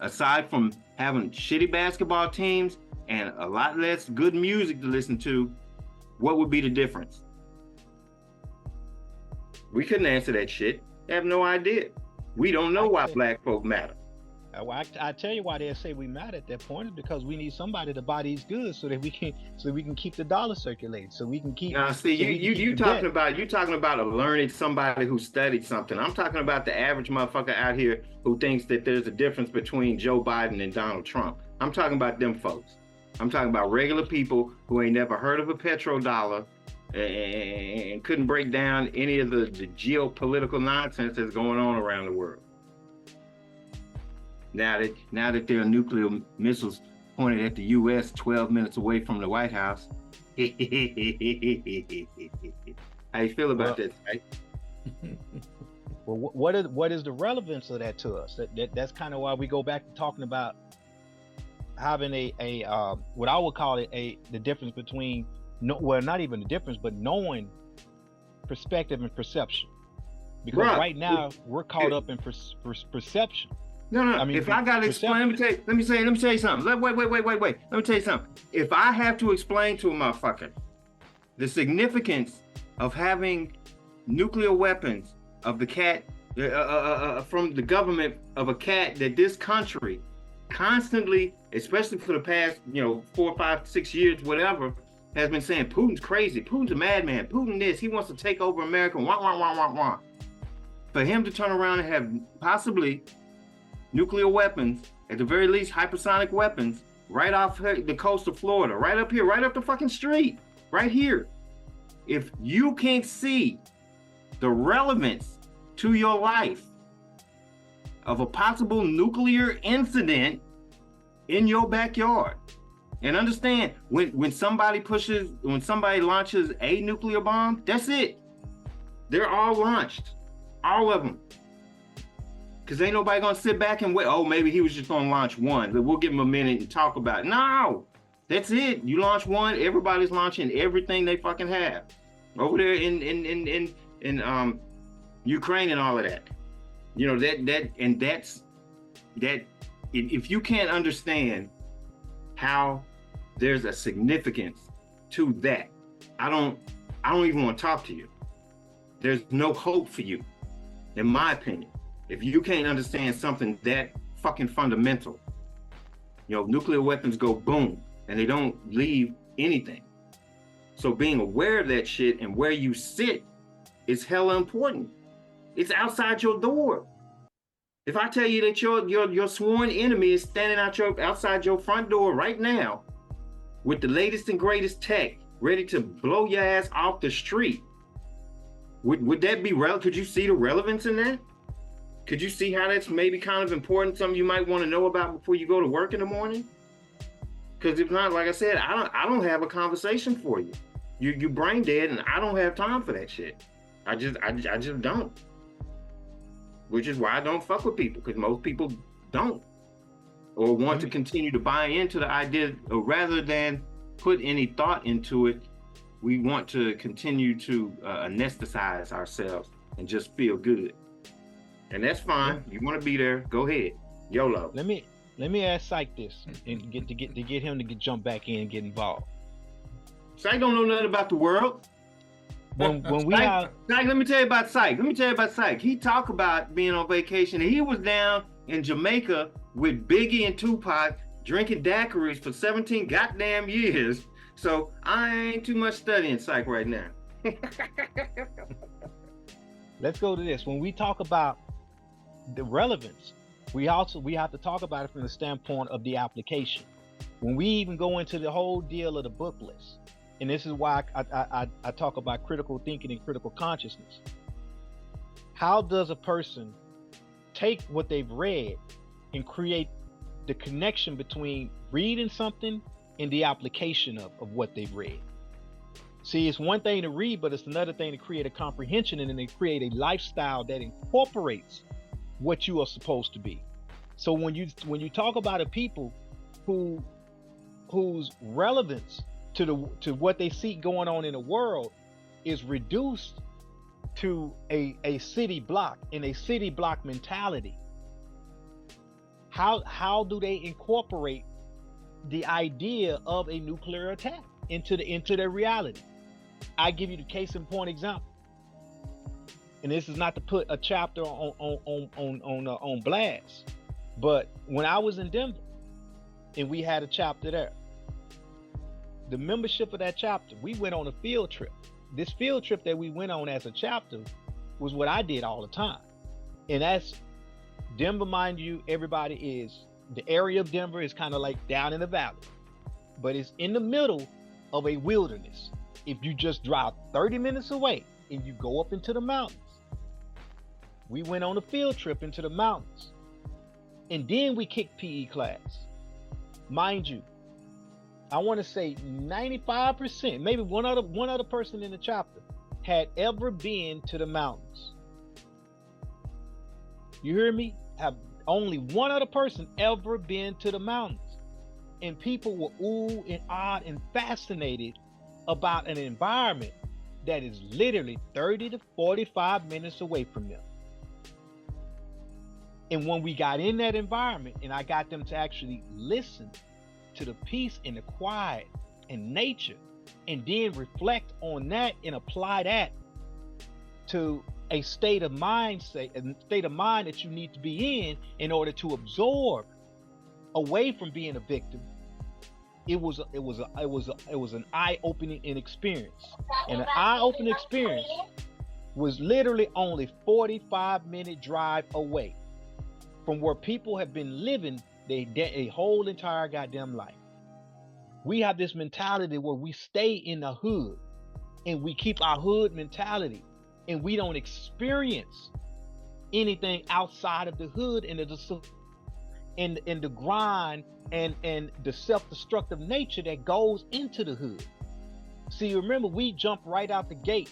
aside from having shitty basketball teams and a lot less good music to listen to, what would be the difference? We couldn't answer that shit. They have no idea. We don't know why Black folk matter. I tell you why they say we matter at that point is because we need somebody to buy these goods so that we can keep the dollar circulating, so we can keep. Now, see, you talking about a learned somebody who studied something. I'm talking about the average motherfucker out here who thinks that there's a difference between Joe Biden and Donald Trump. I'm talking about them folks. I'm talking about regular people who ain't never heard of a petrodollar and couldn't break down any of the geopolitical nonsense that's going on around the world. Now that there are nuclear missiles pointed at the U.S. 12 minutes away from the White House, how you feel about that, right? Well, what is the relevance of that to us? That's kind of why we go back to talking about having a what I would call it the difference between not even the difference, but knowing perspective and perception. Because right now we're caught up in perception. No. I mean, if I gotta explain, let me tell you something. Wait. Let me tell you something. If I have to explain to a motherfucker the significance of having nuclear weapons of the cat from the government of a cat that this country constantly, especially for the past 4, 5, 6 years, whatever, has been saying Putin's crazy, Putin's a madman, Putin this, he wants to take over America, wah. For him to turn around and have possibly nuclear weapons, at the very least hypersonic weapons, right off the coast of Florida, right up here, right up the fucking street, right here. If you can't see the relevance to your life of a possible nuclear incident in your backyard, and understand when somebody launches a nuclear bomb, that's it. They're all launched, all of them. Because ain't nobody gonna sit back and wait, oh, maybe he was just gonna launch one, but we'll give him a minute and talk about it. No, that's it. You launch one, everybody's launching everything they fucking have. Over there in Ukraine and all of that. If you can't understand how there's a significance to that, I don't even want to talk to you. There's no hope for you, in my opinion. If you can't understand something that fucking fundamental, nuclear weapons go boom and they don't leave anything. So being aware of that shit and where you sit is hella important. It's outside your door. If I tell you that your sworn enemy is standing outside your front door right now with the latest and greatest tech, ready to blow your ass off the street, would that be relevant? Could you see the relevance in that? Could you see how that's maybe kind of important, something you might want to know about before you go to work in the morning? Because if not, like I said, I don't have a conversation for you. You brain dead, and I don't have time for that shit. I just don't. Which is why I don't fuck with people, because most people don't. or want to continue to buy into the idea, or rather than put any thought into it, we want to continue to anesthetize ourselves and just feel good. And that's fine. You want to be there, go ahead. YOLO. Let me ask Psych this and get him to jump back in and get involved. Psych don't know nothing about the world. When we Psych, have Psych, let me tell you about Psych. He talked about being on vacation, and he was down in Jamaica with Biggie and Tupac drinking daiquiris for 17 goddamn years. So I ain't too much studying Psych right now. Let's go to this. When we talk about the relevance, we have to talk about it from the standpoint of the application. When we even go into the whole deal of the book list, and this is why I talk about critical thinking and critical consciousness. How does a person take what they've read and create the connection between reading something and the application of what they've read? See, it's one thing to read, but it's another thing to create a comprehension and then create a lifestyle that incorporates what you are supposed to be. So when you talk about a people whose relevance to what they see going on in the world is reduced to a city block, in a city block mentality, how do they incorporate the idea of a nuclear attack into their reality? I give you the case in point example, and this is not to put a chapter on blast, but when I was in Denver and we had a chapter there, the membership of that chapter, we went on a field trip. This field trip that we went on as a chapter was what I did all the time. And that's Denver, mind you, everybody is, the area of Denver is kind of like down in the valley, but it's in the middle of a wilderness. If you just drive 30 minutes away and you go up into the mountains, we went on a field trip into the mountains, and then we kicked PE class. Mind you, I want to say 95%, maybe one other person in the chapter had ever been to the mountains. You hear me? Have only one other person ever been to the mountains. And people were ooh and ah and fascinated about an environment that is literally 30 to 45 minutes away from them. And when we got in that environment and I got them to actually listen to the peace and the quiet and nature, and then reflect on that and apply that to a state of mind that you need to be in order to absorb away from being a victim. It was an eye-opening experience, and an eye-opening experience was literally only 45-minute drive away from where people have been living a whole entire goddamn life. We have this mentality where we stay in the hood and we keep our hood mentality, and we don't experience anything outside of the hood and the grind and the self-destructive nature that goes into the hood. See, remember, we jump right out the gate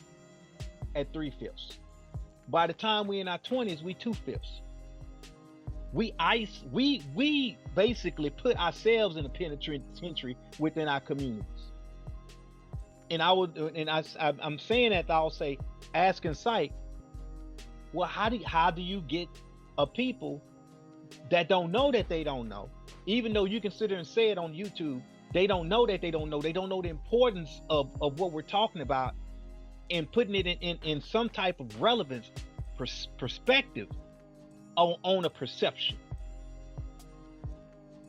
at 3/5. By the time we're in our 20s, we 2/5. We basically put ourselves in a penitentiary within our communities. And I'm saying that I'll say, asking Psych, well, how do you get a people that don't know that they don't know, even though you can sit there and say it on YouTube, they don't know that they don't know the importance of what we're talking about, and putting it in some type of relevance perspective on a perception.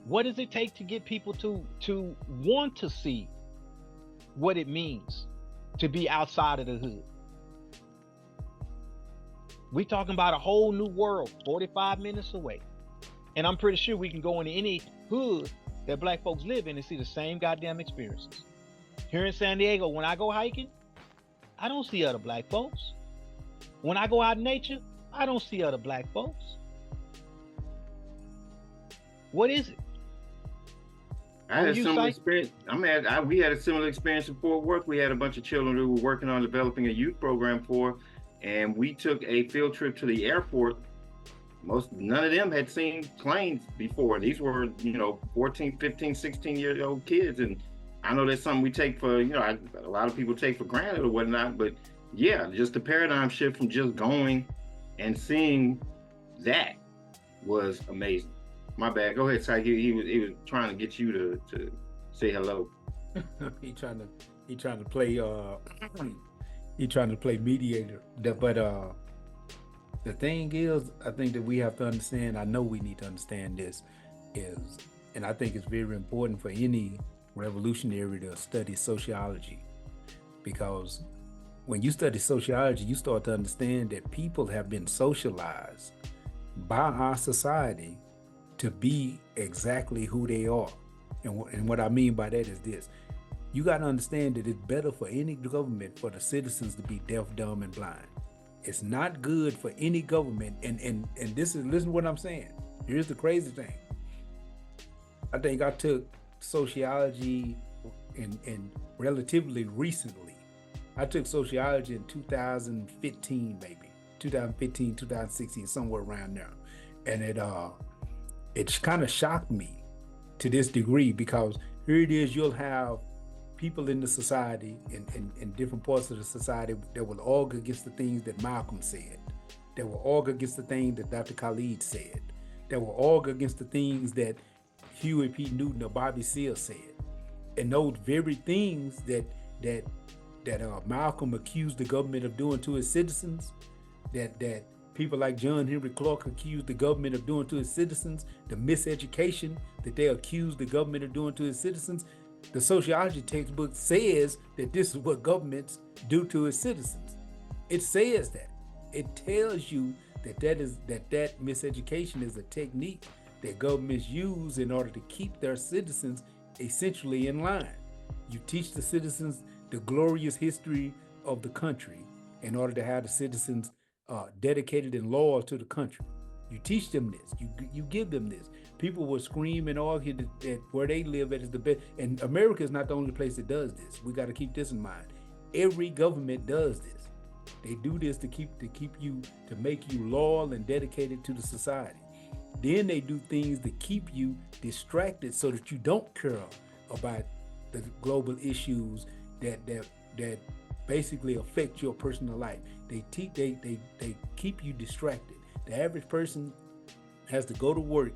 What does it take to get people to want to see what it means to be outside of the hood? We talking about a whole new world, 45 minutes away. And I'm pretty sure we can go into any hood that black folks live in and see the same goddamn experiences. Here in San Diego, when I go hiking, I don't see other black folks. When I go out in nature, I don't see other black folks. What is it? I had a similar experience. We had a similar experience in Fort Worth. We had a bunch of children who were working on developing a youth program for, and we took a field trip to the airport none of them had seen planes before. These were, 14, 15, 16-year-old kids. And I know that's something we take for, a lot of people take for granted or whatnot, but yeah, just the paradigm shift from just going and seeing that was amazing. My bad. Go ahead, Ty. He was trying to get you to say hello. he trying to play he trying to play mediator. But the thing is, I think that we have to understand, I know we need to understand this, and I think it's very important for any revolutionary to study sociology, because when you study sociology, you start to understand that people have been socialized by our society to be exactly who they are. And what I mean by that is this. You got to understand that it's better for any government for the citizens to be deaf, dumb, and blind. It's not good for any government. And this is, listen to what I'm saying. Here's the crazy thing. I think I took sociology in relatively recently. I took sociology in 2015, maybe 2015, 2016, somewhere around there. And it kind of shocked me to this degree, because here it is, you'll have people in the society, in different parts of the society, that will argue against the things that Malcolm said, that will argue against the things that Dr. Khalid said, that will argue against the things that Huey P. Newton or Bobby Seale said. And those very things that Malcolm accused the government of doing to its citizens, that people like John Henry Clark accused the government of doing to its citizens, the miseducation that they accused the government of doing to its citizens, the sociology textbook says that this is what governments do to its citizens. It says that. It tells you that that miseducation is a technique that governments use in order to keep their citizens essentially in line. You teach the citizens the glorious history of the country in order to have the citizens dedicated and loyal to the country. You teach them this. You give them this. People will scream and argue that where they live at is the best. And America is not the only place that does this. We got to keep this in mind. Every government does this. They do this to make you loyal and dedicated to the society. Then they do things to keep you distracted so that you don't care about the global issues that basically affect your personal life. They keep you distracted. The average person has to go to work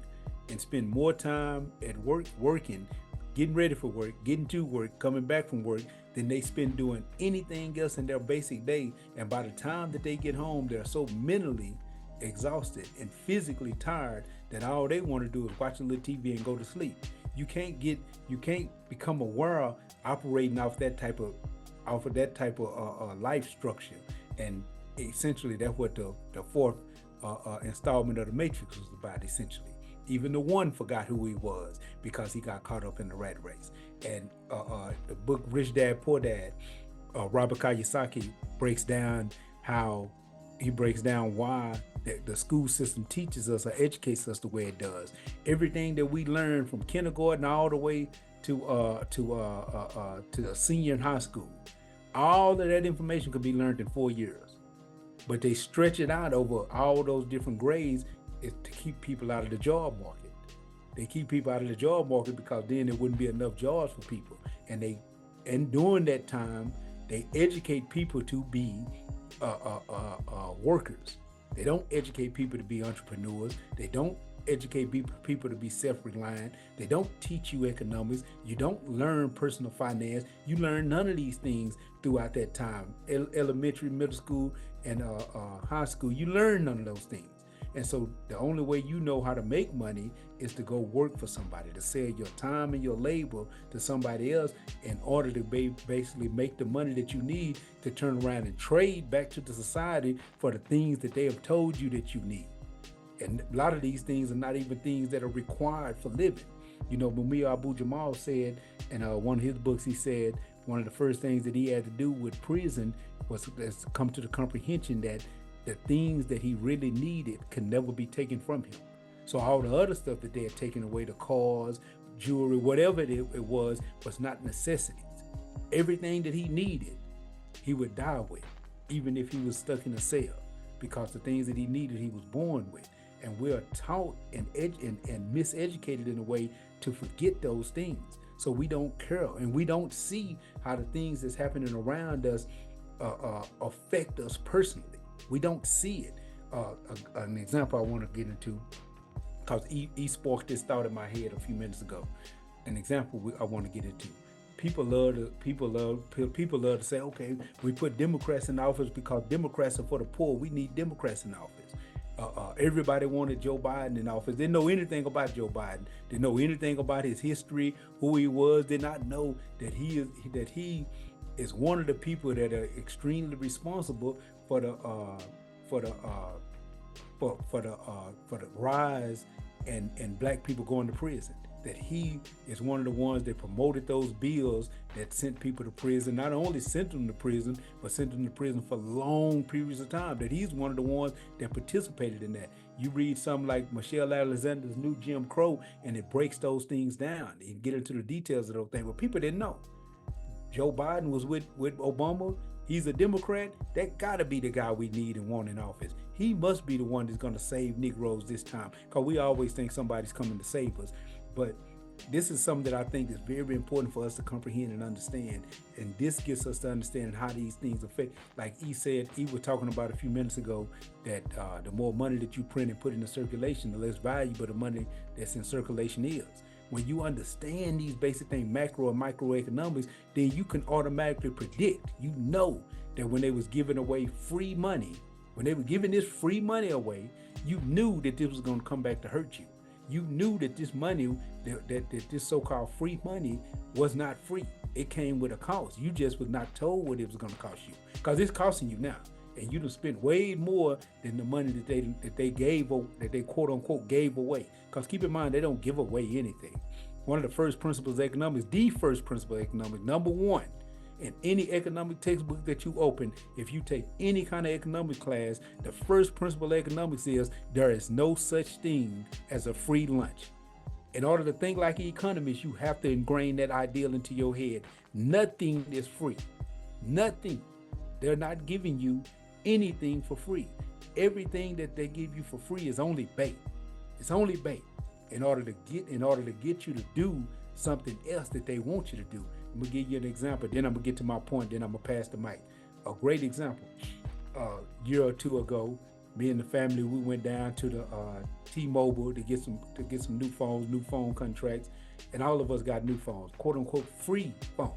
and spend more time at work, working, getting ready for work, getting to work, coming back from work, than they spend doing anything else in their basic day. And by the time that they get home, they're so mentally exhausted and physically tired that all they want to do is watch a little TV and go to sleep. You can't become aware operating off that type of life structure. And essentially that's what the fourth installment of the Matrix was about, essentially. Even the one forgot who he was because he got caught up in the rat race. And the book Rich Dad Poor Dad, Robert Kiyosaki breaks down why the school system teaches us or educates us the way it does. Everything that we learn from kindergarten all the way to a senior in high school, all of that information could be learned in 4 years. But they stretch it out over all those different grades to keep people out of the job market. They keep people out of the job market because then there wouldn't be enough jobs for people. And during that time, they educate people to be workers. They don't educate people to be entrepreneurs. They don't educate people to be self-reliant. They don't teach you economics. You don't learn personal finance. You learn none of these things throughout that time. Elementary, middle school, and high school, you learn none of those things. And so the only way you know how to make money is to go work for somebody, to sell your time and your labor to somebody else in order to basically make the money that you need to turn around and trade back to the society for the things that they have told you that you need. And a lot of these things are not even things that are required for living. You know, Mumia Abu-Jamal said in one of his books, he said one of the first things that he had to do with prison was to come to the comprehension that the things that he really needed could never be taken from him. So all the other stuff that they had taken away, the cars, jewelry, whatever it was not necessities. Everything that he needed, he would die with, even if he was stuck in a cell, because the things that he needed, he was born with. and we're taught and miseducated in a way to forget those things. So we don't care, and we don't see how the things that's happening around us affect us personally. We don't see it. An example I want to get into, because he sparked this thought in my head a few minutes ago. An example I want to get into. People love to say, okay, we put Democrats in office because Democrats are for the poor. We need Democrats in office. Everybody wanted Joe Biden in office. Didn't know anything about Joe Biden. Didn't know anything about his history, who he was. Did not know that he is one of the people that are extremely responsible for the rise and black people going to prison. That he is one of the ones that promoted those bills that sent people to prison. Not only sent them to prison, but sent them to prison for long periods of time. That he's one of the ones that participated in that. You read something like Michelle Alexander's New Jim Crow, and it breaks those things down and get into the details of those things. But people didn't know. Joe Biden was with Obama. He's a Democrat. That gotta be the guy we need and want in office. He must be the one that's gonna save Negroes this time, because we always think somebody's coming to save us. But this is something that I think is very important for us to comprehend and understand. And this gets us to understand how these things affect. Like he said, he was talking about a few minutes ago that the more money that you print and put into circulation, the less valuable the money that's in circulation is. When you understand these basic things, macro and microeconomics, then you can automatically predict. You know that when they was giving away free money, when they were giving this free money away, you knew that this was going to come back to hurt you. You knew that this money, that this so-called free money was not free. It came with a cost. You just was not told what it was going to cost you, because it's costing you now. And you done spent way more than the money that they quote unquote gave away. Because keep in mind, they don't give away anything. One of the first principles of economics, the first principle of economics, number one, in any economic textbook that you open, if you take any kind of economics class, the first principle of economics is there is no such thing as a free lunch. In order to think like an economist, you have to ingrain that ideal into your head. Nothing is free. Nothing. They're not giving you anything for free. Everything that they give you for free is only bait. It's only bait in order to get you to do something else that they want you to do. I'm gonna give you an example, then I'm gonna get to my point, then I'm gonna pass the mic. A great example. A year or two ago, me and the family, we went down to the T-Mobile to get some new phones, new phone contracts, and all of us got new phones, quote unquote free phones.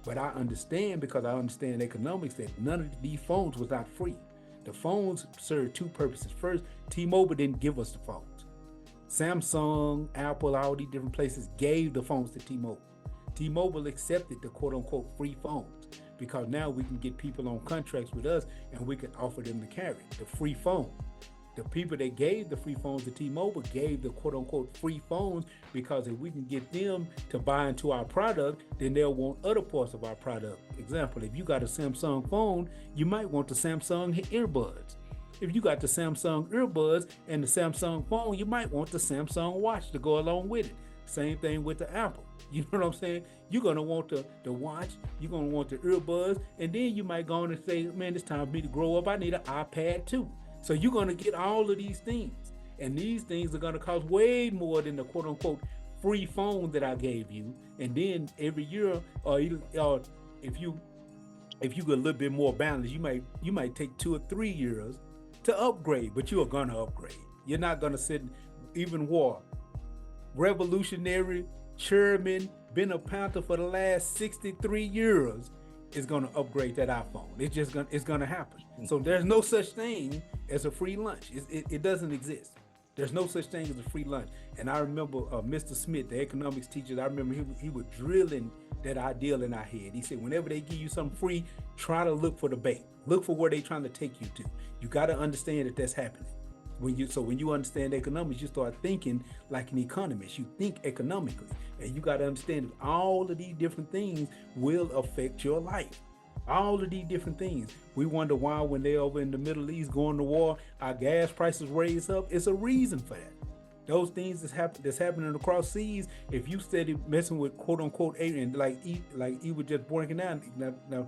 But I understand, because I understand economics, that none of these phones was not free. The phones served two purposes. First, T-Mobile didn't give us the phones. Samsung, Apple, all these different places gave the phones to T-Mobile. T-Mobile accepted the quote unquote free phones, because now we can get people on contracts with us and we can offer them to carry the free phone. The people that gave the free phones to T-Mobile gave the quote unquote free phones because if we can get them to buy into our product, then they'll want other parts of our product. Example, if you got a Samsung phone, you might want the Samsung earbuds. If you got the Samsung earbuds and the Samsung phone, you might want the Samsung watch to go along with it. Same thing with the Apple. You know what I'm saying? You're going to want the watch, you're going to want the earbuds, and then you might go on and say, man, it's time for me to grow up. I need an iPad too. So you're going to get all of these things. And these things are going to cost way more than the quote unquote free phone that I gave you. And then every year, or if you get a little bit more balance, you might take 2 or 3 years to upgrade, but you are going to upgrade. You're not going to sit, even war. Revolutionary chairman, been a Panther for the last 63 years, is going to upgrade that iPhone. It's going to happen. So there's no such thing as a free lunch. It doesn't exist. There's no such thing as a free lunch. And I remember Mr. Smith, the economics teacher, I remember he was drilling that ideal in our head. He said, whenever they give you something free, try to look for the bait. Look for where they're trying to take you to. You got to understand that that's happening. When you understand economics, you start thinking like an economist. You think economically, and you got to understand that all of these different things will affect your life. All of these different things. We wonder why when they're over in the Middle East going to war, our gas prices raise up. It's a reason for that. Those things that's happening across seas. If you steady messing with quote unquote and like he was just breaking down. Now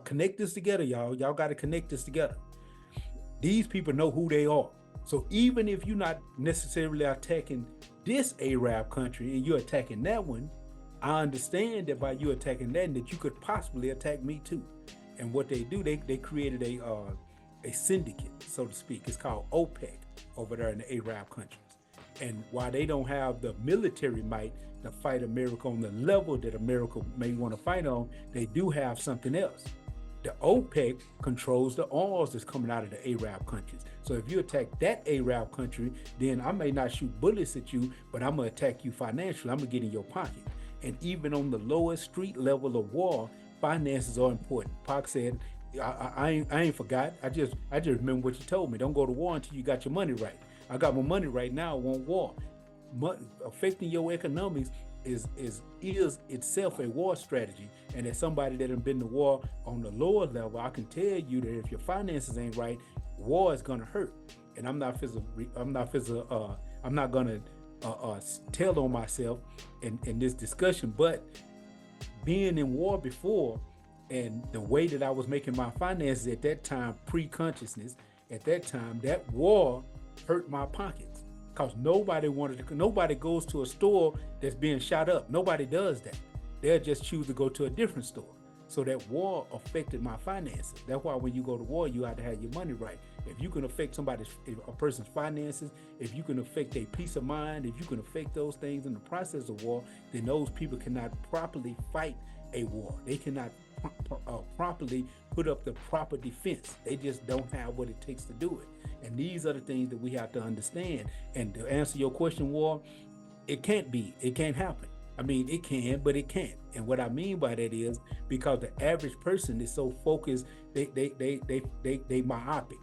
connect this together, y'all. Y'all got to connect this together. These people know who they are. So even if you're not necessarily attacking this Arab country and you're attacking that one, I understand that by you attacking that you could possibly attack me too. And what they do, they created a syndicate, so to speak. It's called OPEC over there in the Arab countries. And while they don't have the military might to fight America on the level that America may want to fight on, they do have something else. The OPEC controls the oils that's coming out of the Arab countries. So if you attack that Arab country, then I may not shoot bullets at you, but I'm gonna attack you financially. I'm gonna get in your pocket. And even on the lowest street level of war, finances are important. Pac said, I ain't forgot. I just remember what you told me. Don't go to war until you got your money right. I got my money right now. I want war. Affecting your economics is itself a war strategy. And as somebody that has been to war on the lower level, I can tell you that if your finances ain't right, war is gonna hurt. And I'm not gonna tell on myself in this discussion, but being in war before and the way that I was making my finances at that time, pre-consciousness, at that time, that war hurt my pockets. Because nobody goes to a store that's being shot up. Nobody does that. They'll just choose to go to a different store. So that war affected my finances. That's why when you go to war, you have to have your money right. If you can affect a person's finances, if you can affect their peace of mind, if you can affect those things in the process of war, then those people cannot properly fight a war. They cannot properly put up the proper defense. They just don't have what it takes to do it. And these are the things that we have to understand. And to answer your question, War, it can't happen. I mean, it can, but it can't. And what I mean by that is because the average person is so focused, they myopic.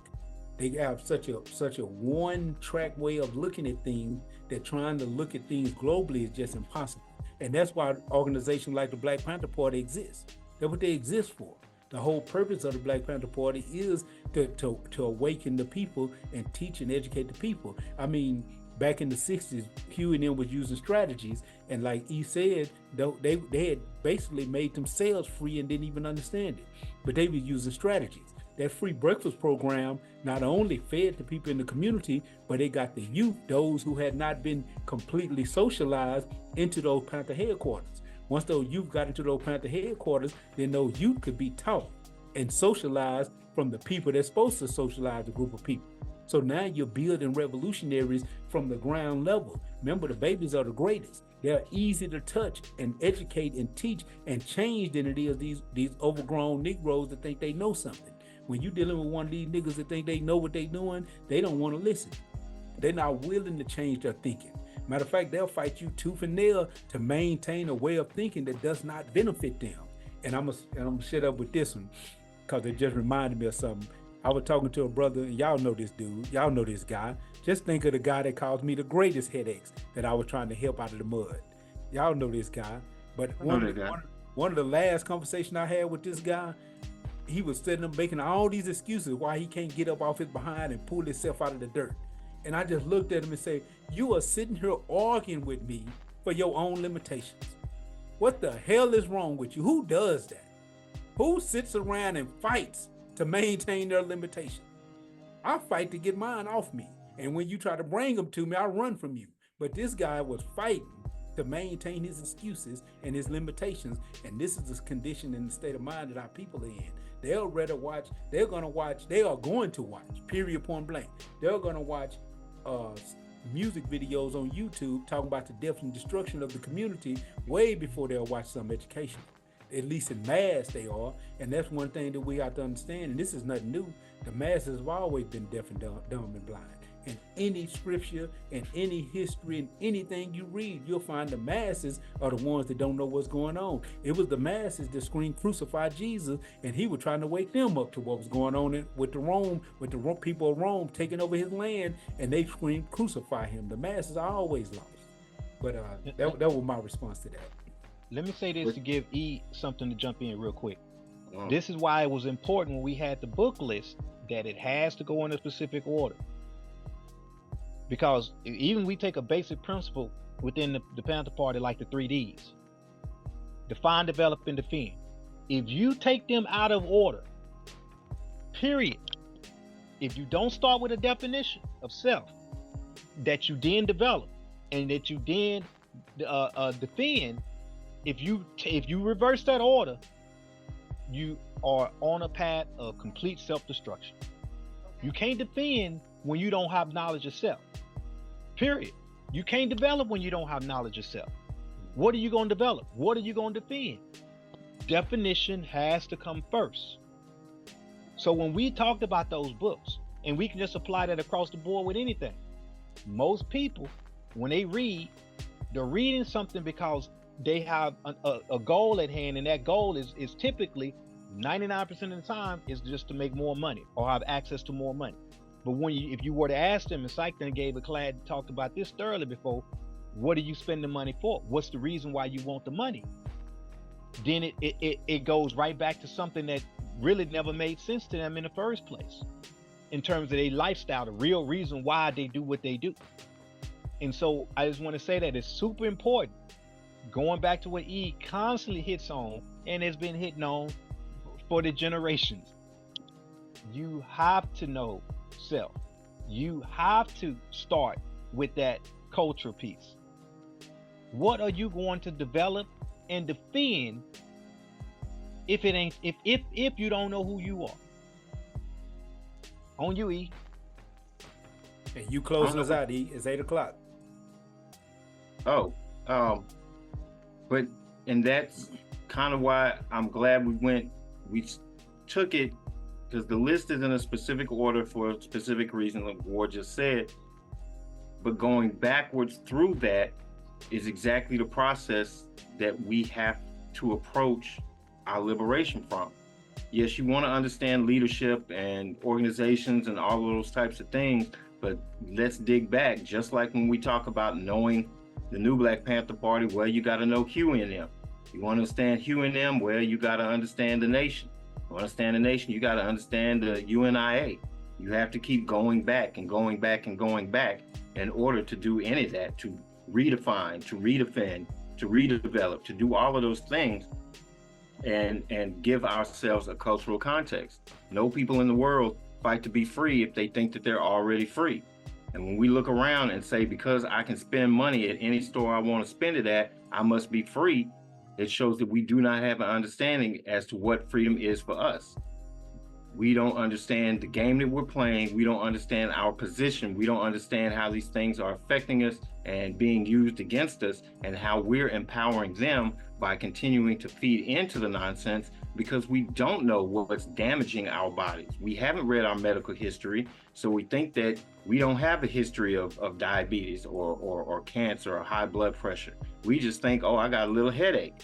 They have such a one-track way of looking at things that trying to look at things globally is just impossible. And that's why organizations like the Black Panther Party exist. That's what they exist for. The whole purpose of the Black Panther Party is to awaken the people and teach and educate the people. I mean, back in the 60s, Huey and them was using strategies, and like he said, they had basically made themselves free and didn't even understand it. But they were using strategies. That free breakfast program not only fed the people in the community, but it got the youth, those who had not been completely socialized, into those Panther headquarters. Once those youth got into those Panther headquarters, then those youth could be taught and socialized from the people that's supposed to socialize the group of people. So now you're building revolutionaries from the ground level. Remember, the babies are the greatest. They're easy to touch and educate and teach and change than it is these overgrown Negroes that think they know something. When you're dealing with one of these niggas that think they know what they're doing, they don't want to listen. They're not willing to change their thinking. Matter of fact, they'll fight you tooth and nail to maintain a way of thinking that does not benefit them. And I'm gonna shut up with this one because it just reminded me of something. I was talking to a brother, and y'all know this dude, y'all know this guy. Just think of the guy that caused me the greatest headaches that I was trying to help out of the mud. Y'all know this guy. But one of the last conversations I had with this guy, he was sitting there making all these excuses why he can't get up off his behind and pull himself out of the dirt. And I just looked at him and said, you are sitting here arguing with me for your own limitations. What the hell is wrong with you? Who does that? Who sits around and fights to maintain their limitation? I fight to get mine off me. And when you try to bring them to me, I run from you. But this guy was fighting to maintain his excuses and his limitations. And this is the condition and the state of mind that our people are in. They'll rather watch, they are going to watch, period, point blank. They're going to watch music videos on YouTube talking about the death and destruction of the community way before they'll watch some education. At least in mass they are, and that's one thing that we have to understand, and this is nothing new. The masses have always been deaf and dumb and blind. In any scripture, in any history, in anything you read, you'll find the masses are the ones that don't know what's going on. It was the masses that screamed, crucify Jesus, and he was trying to wake them up to what was going on with the people of Rome taking over his land, and they screamed, crucify him. The masses are always lost. But that was my response to that. Let me say this to give E something to jump in real quick. This is why it was important when we had the book list that it has to go in a specific order. Because even we take a basic principle within the Panther Party like the 3 Ds. Define, develop, and defend. If you take them out of order, period, if you don't start with a definition, of self that you then develop and that you then defend. If you reverse that order, you are on a path of complete self-destruction. You can't defend when you don't have knowledge of self. Period. You can't develop when you don't have knowledge of self. What are you going to develop? What are you going to defend? Definition has to come first. So when we talked about those books, and we can just apply that across the board with anything, most people, when they read, they're reading something because they have a goal at hand, and that goal is typically 99% of the time is just to make more money or have access to more money. But if you were to ask them, and Psych then gave a class, talked about this thoroughly before, what are you spending money for? What's the reason why you want the money? Then it goes right back to something that really never made sense to them in the first place, in terms of their lifestyle, the real reason why they do what they do. And so I just want to say that it's super important, going back to what E constantly hits on and has been hitting on for the generations. You have to know self. You have to start with that culture piece. What are you going to develop and defend if you don't know who you are? On you, E. And you closing us out, E. It's 8 o'clock. But that's kind of why I'm glad we took it, because the list is in a specific order for a specific reason, like Ward just said. But going backwards through that is exactly the process that we have to approach our liberation from. Yes, you want to understand leadership and organizations and all of those types of things, but let's dig back. Just like when we talk about knowing the new Black Panther Party, well, you got to know Hugh and them. You want to understand Hugh and them, well, you got to understand the nation. You understand the nation, you got to understand the UNIA. You have to keep going back and going back and going back in order to do any of that, to redefine, to redefend, to redevelop, to do all of those things and give ourselves a cultural context. No people in the world fight to be free if they think that they're already free. And when we look around and say, because I can spend money at any store I want to spend it at, I must be free, it shows that we do not have an understanding as to what freedom is for us. We don't understand the game that we're playing. We don't understand our position. We don't understand how these things are affecting us and being used against us, and how we're empowering them by continuing to feed into the nonsense, because we don't know what's damaging our bodies. We haven't read our medical history, so we think that we don't have a history of diabetes or cancer or high blood pressure. We just think, oh, I got a little headache.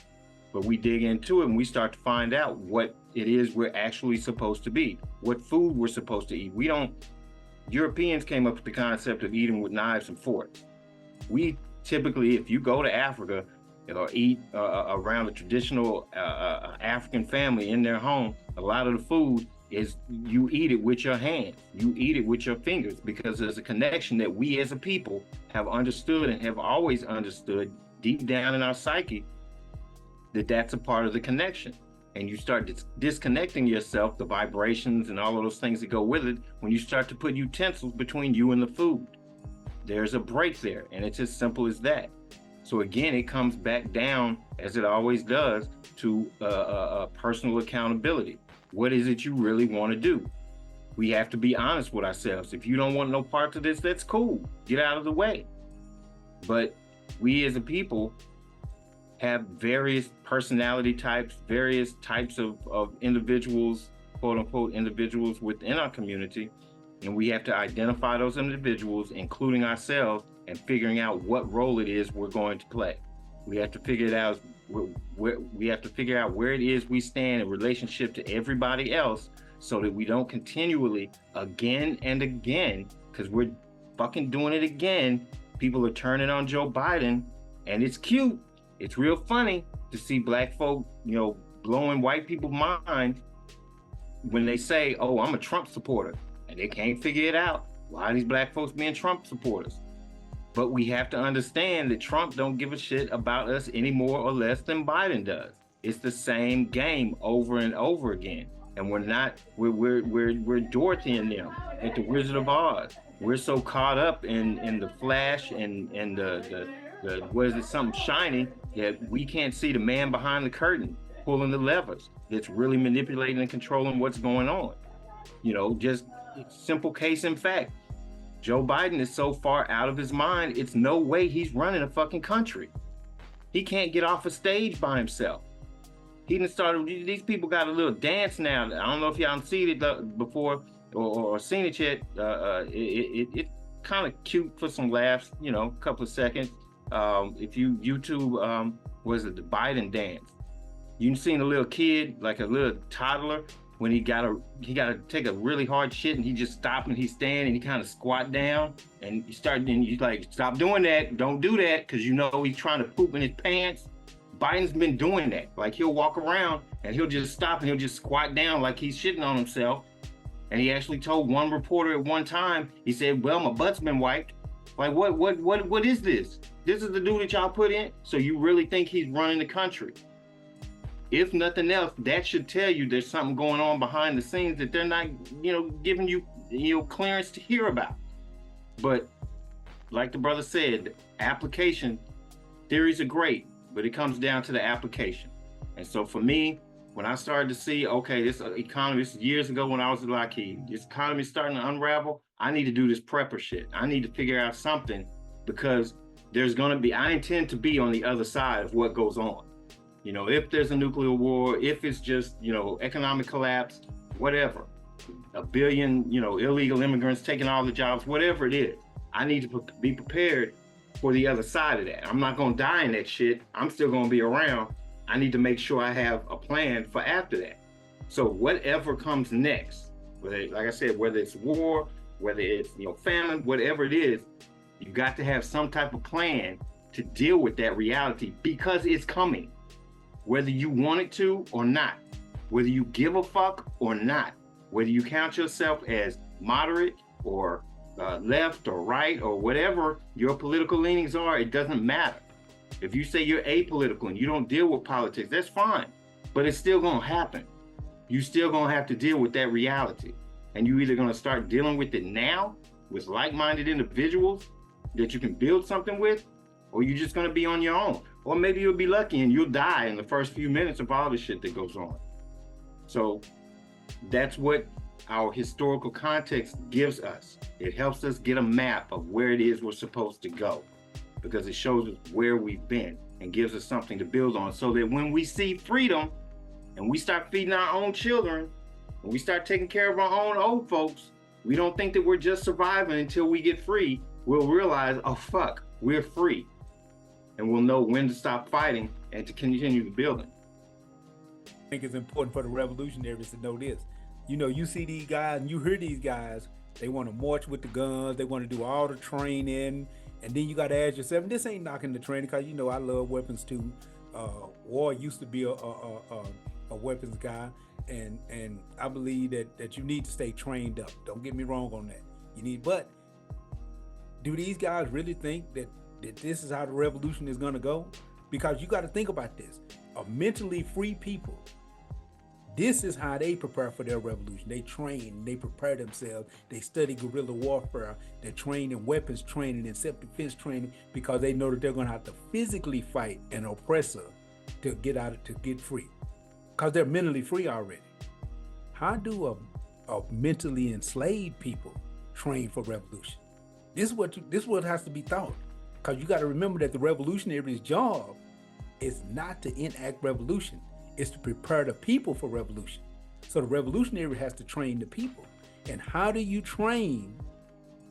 But we dig into it and we start to find out what it is we're actually supposed to be, what food we're supposed to eat. Europeans came up with the concept of eating with knives and forks. We typically, if you go to Africa or eat around a traditional African family in their home, a lot of the food is you eat it with your hands, you eat it with your fingers, because there's a connection that we as a people have understood and have always understood deep down in our psyche, that that's a part of the connection. And you start disconnecting yourself, the vibrations and all of those things that go with it, when you start to put utensils between you and the food. There's a break there, and it's as simple as that. So again, it comes back down, as it always does, to personal accountability. What is it you really want to do? We have to be honest with ourselves. If you don't want no part of this, that's cool. Get out of the way. But we as a people have various personality types, various types of individuals, quote unquote, individuals within our community. And we have to identify those individuals, including ourselves, and figuring out what role it is we're going to play. We have to figure it out. We have to figure out where it is we stand in relationship to everybody else, so that we don't continually, again and again, because we're fucking doing it again. People are turning on Joe Biden, and it's cute. It's real funny to see black folk, blowing white people's mind when they say, oh, I'm a Trump supporter, and they can't figure it out. Why are these black folks being Trump supporters? But we have to understand that Trump don't give a shit about us any more or less than Biden does. It's the same game over and over again. and we're not. We're Dorothy and them at the Wizard of Oz. We're so caught up in the flash and the what is it, something shiny, that we can't see the man behind the curtain pulling the levers that's really manipulating and controlling what's going on. You know, just simple case in fact, Joe Biden is so far out of his mind, it's no way he's running a fucking country. He can't get off a stage by himself. He done started, these people got a little dance now. I don't know if y'all seen it before or seen it yet. It kind of cute for some laughs, you know, a couple of seconds. If you YouTube, was it the Biden dance? You seen a little kid, like a little toddler, when he gotta take a really hard shit, and he just stop and he stand and he kind of squat down and you like, stop doing that, don't do that, because you know he's trying to poop in his pants. Biden's been doing that. Like, he'll walk around and he'll just stop and he'll just squat down like he's shitting on himself. And he actually told one reporter at one time, he said, well, my butt's been wiped. Like, what is this? This is the dude that y'all put in? So you really think he's running the country? If nothing else, that should tell you there's something going on behind the scenes that they're not, you know, giving you, clearance to hear about. But like the brother said, application theories are great, but it comes down to the application. And so for me, when I started to see, okay, this economy, this is years ago when I was at Lockheed, this economy is starting to unravel, I need to do this prepper shit. I need to figure out something, because there's going to be, I intend to be on the other side of what goes on. You know, if there's a nuclear war, if it's just, you know, economic collapse, whatever, a billion, you know, illegal immigrants taking all the jobs, whatever it is, I need to be prepared for the other side of that. I'm not going to die in that shit. I'm still going to be around. I need to make sure I have a plan for after that. So whatever comes next, whether, like I said, whether it's war, whether it's, you know, famine, whatever it is, you got to have some type of plan to deal with that reality, because it's coming. Whether you want it to or not, whether you give a fuck or not, whether you count yourself as moderate or left or right or whatever your political leanings are, it doesn't matter. If you say you're apolitical and you don't deal with politics, that's fine, but it's still gonna happen. You still gonna have to deal with that reality. And you either gonna start dealing with it now with like-minded individuals that you can build something with, or you're just gonna be on your own. Or maybe you'll be lucky and you'll die in the first few minutes of all the shit that goes on. So that's what our historical context gives us. It helps us get a map of where it is we're supposed to go, because it shows us where we've been and gives us something to build on, so that when we see freedom and we start feeding our own children, when we start taking care of our own old folks, we don't think that we're just surviving until we get free. We'll realize, oh fuck, we're free. And we'll know when to stop fighting and to continue the building. I think it's important for the revolutionaries to know this. You know, you see these guys and you hear these guys, they want to march with the guns, they want to do all the training, and then you got to ask yourself, and this ain't knocking the training, because you know I love weapons too. War used to be a weapons guy, and I believe that you need to stay trained up. Don't get me wrong on that. You need, but do these guys really think that this is how the revolution is going to go? Because you got to think about this. A mentally free people, this is how they prepare for their revolution. They train, they prepare themselves, they study guerrilla warfare, they train in weapons training and self-defense training, because they know that they're going to have to physically fight an oppressor to get free, because they're mentally free already. How do a mentally enslaved people train for revolution? This is what has to be thought. Because you got to remember that the revolutionary's job is not to enact revolution, it's to prepare the people for revolution. So the revolutionary has to train the people. And how do you train?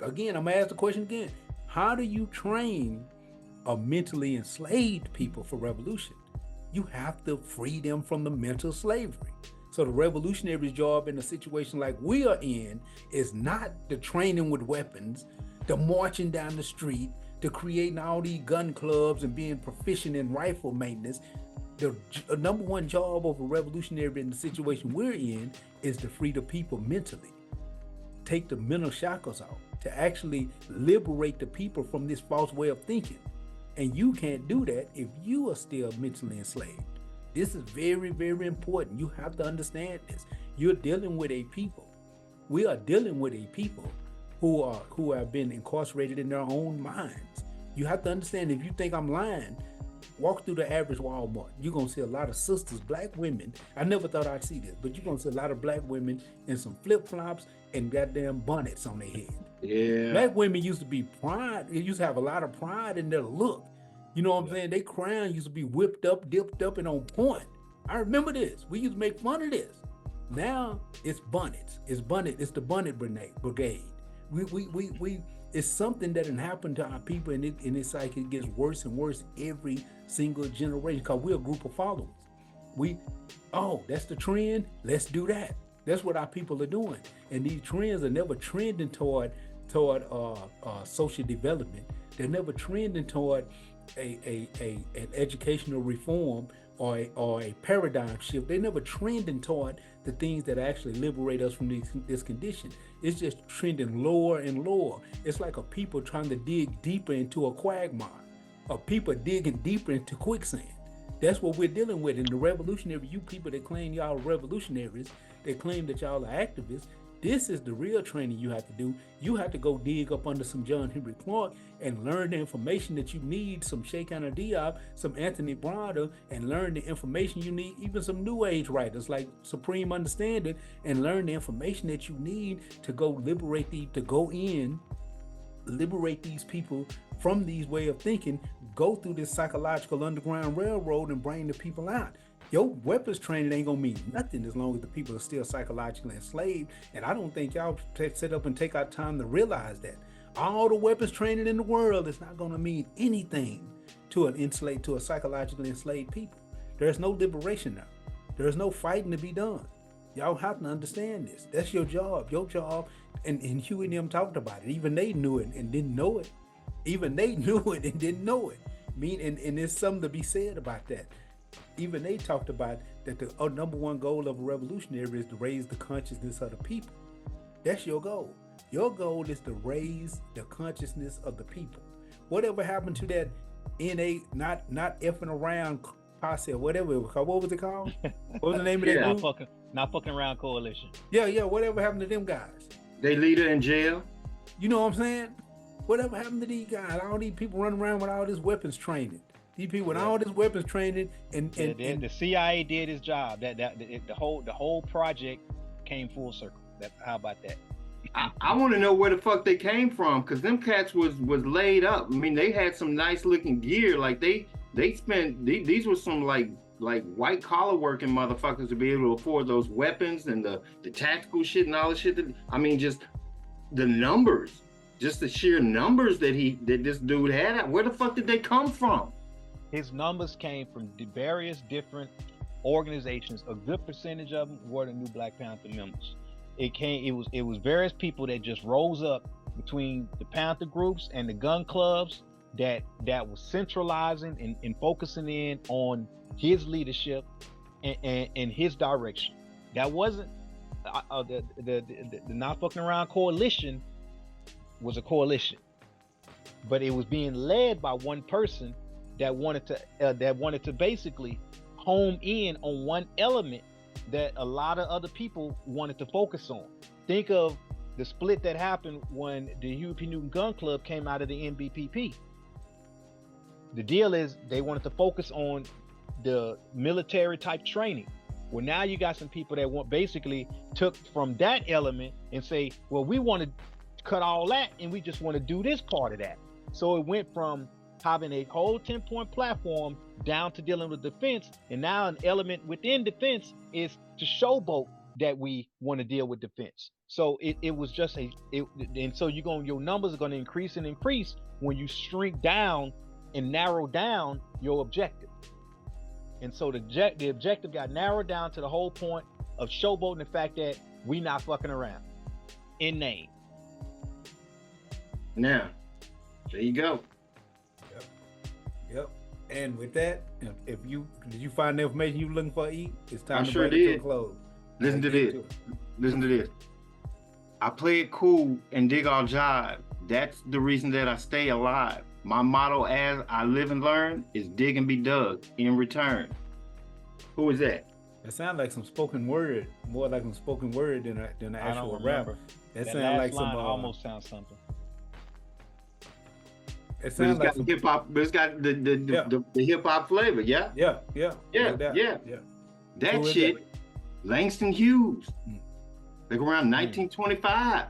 Again, I'm gonna ask the question again. How do you train a mentally enslaved people for revolution? You have to free them from the mental slavery. So the revolutionary's job in a situation like we are in is not the training with weapons, the marching down the street, to creating all these gun clubs and being proficient in rifle maintenance. The number one job of a revolutionary in the situation we're in is to free the people mentally, take the mental shackles off, to actually liberate the people from this false way of thinking. And you can't do that if you are still mentally enslaved. This is very, very important. You have to understand this. You're dealing with a people. We are dealing with a people who have been incarcerated in their own minds. You have to understand, if you think I'm lying, walk through the average Walmart. You're gonna see a lot of sisters, black women. I never thought I'd see this, but you're gonna see a lot of black women in some flip-flops and goddamn bonnets on their head. Yeah. Black women used to be pride. They used to have a lot of pride in their look. You know what I'm saying? They crown used to be whipped up, dipped up, and on point. I remember this. We used to make fun of this. Now it's bonnets. It's bonnet. It's the bonnet brigade. We it's something that can happen to our people, and it's like it gets worse and worse every single generation, because we're a group of followers. That's the trend, let's do that. That's what our people are doing. And these trends are never trending toward social development. They're never trending toward an educational reform or a paradigm shift. They're never trending toward the things that actually liberate us from this condition. It's just trending lower and lower. It's like a people trying to dig deeper into a quagmire, or people digging deeper into quicksand. That's what we're dealing with. And the revolutionary, you people that claim y'all are revolutionaries, that claim that y'all are activists, this is the real training you have to do. You have to go dig up under some John Henry Clark and learn the information that you need, some Shekinah Diop, some Anthony Browder, and learn the information you need, even some New Age writers like Supreme Understanding, and learn the information that you need to go liberate these people from these way of thinking, go through this psychological underground railroad and bring the people out. Your weapons training ain't gonna mean nothing as long as the people are still psychologically enslaved. And I don't think y'all sit up and take our time to realize that. All the weapons training in the world is not gonna mean anything to a psychologically enslaved people. There's no liberation now. There's no fighting to be done. Y'all have to understand this. That's your job. Your job, and Hugh and them talked about it. Even they knew it and didn't know it. Even they knew it and didn't know it. And there's something to be said about that. Even they talked about that the number one goal of a revolutionary is to raise the consciousness of the people. That's your goal. Your goal is to raise the consciousness of the people. Whatever happened to that NA, not effing around posse or whatever it was called. What was it called? What was the name of that group? Not fucking around coalition. Yeah, whatever happened to them guys? They leader in jail. You know what I'm saying? Whatever happened to these guys? All these people running around with all this weapons training. These people with all this weapons training, and the CIA did its job. The whole project came full circle. How about that? I want to know where the fuck they came from, because them cats was laid up. I mean, they had some nice looking gear. Like they spent these were some like white collar working motherfuckers to be able to afford those weapons and the tactical shit and all the shit. I mean, just the numbers, just the sheer numbers that this dude had. Where the fuck did they come from? His numbers came from various different organizations. A good percentage of them were the new Black Panther members. It was various people that just rose up between the Panther groups and the gun clubs that was centralizing and focusing in on his leadership and his direction. That wasn't the not fucking around coalition was a coalition, but it was being led by one person that wanted to basically home in on one element that a lot of other people wanted to focus on. Think of the split that happened when the Huey P. Newton Gun Club came out of the N.B.P.P. The deal is they wanted to focus on the military type training. Well, now you got some people that basically took from that element and say, well, we want to cut all that and we just want to do this part of that. So it went from having a whole 10-point platform down to dealing with defense, and now an element within defense is to showboat that we want to deal with defense. So it was just and so your numbers are going to increase and increase when you shrink down and narrow down your objective. And so the objective got narrowed down to the whole point of showboating the fact that we not fucking around in name. Now, there you go. Yep. And with that, did you find the information you were looking for, E? It's time to sure bring it to a did. close. Listen to this. Listen to this. I play it cool and dig all jive. That's the reason that I stay alive. My motto as I live and learn is dig and be dug in return. Who is that? That sounds like some spoken word, more like some spoken word than an I don't actual rap. remember. That That sounds last like line some. almost sounds something. It But it's sounds like got some. hip hop. But it's got Yeah, the hip hop flavor. Yeah, yeah, yeah, no doubt. yeah. Yeah. That Who is shit, Langston Hughes, Mm. like around 1925.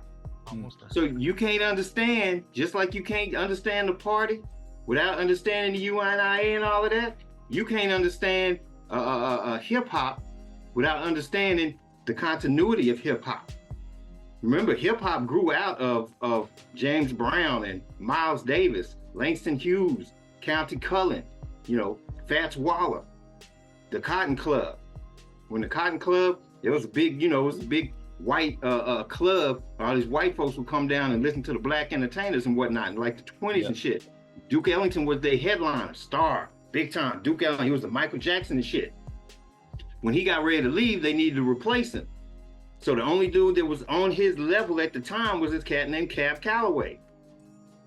Almost. So you can't understand, just like you can't understand the party without understanding the UNIA and all of that. You can't understand hip hop without understanding the continuity of hip hop. Remember, hip hop grew out of James Brown and Miles Davis, Langston Hughes, County Cullen, Fats Waller, the Cotton Club. When the Cotton Club, it was a big, white club. All these white folks would come down and listen to the black entertainers and whatnot, and like the 20s and shit. Duke Ellington was their headliner, star, big time. Duke Ellington, he was the Michael Jackson and shit. When he got ready to leave, they needed to replace him. So the only dude that was on his level at the time was this cat named Cab Calloway.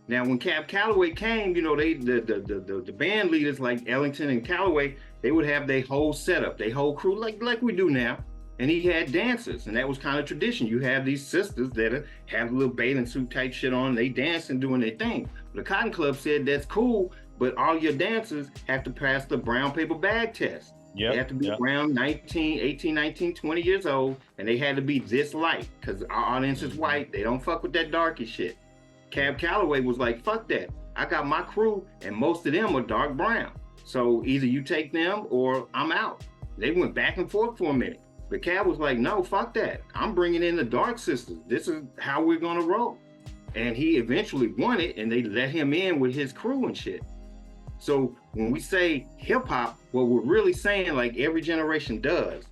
Now, when Cab Calloway came, the band leaders like Ellington and Calloway, they would have their whole setup, their whole crew, like we do now. And he had dancers, and that was kind of tradition. You have these sisters that have a little bathing suit type shit on, and they dance and doing their thing. The Cotton Club said that's cool, but all your dancers have to pass the brown paper bag test. They have to be around 18, 19, 20 years old, and they had to be this light, because our audience is white. They don't fuck with that darky shit. Cab Calloway was like, fuck that. I got my crew, and most of them are dark brown. So either you take them or I'm out. They went back and forth for a minute. But Cab was like, no, fuck that. I'm bringing in the dark sisters. This is how we're going to roll. And he eventually won it, and they let him in with his crew and shit. So when we say hip hop, what we're really saying, like every generation does,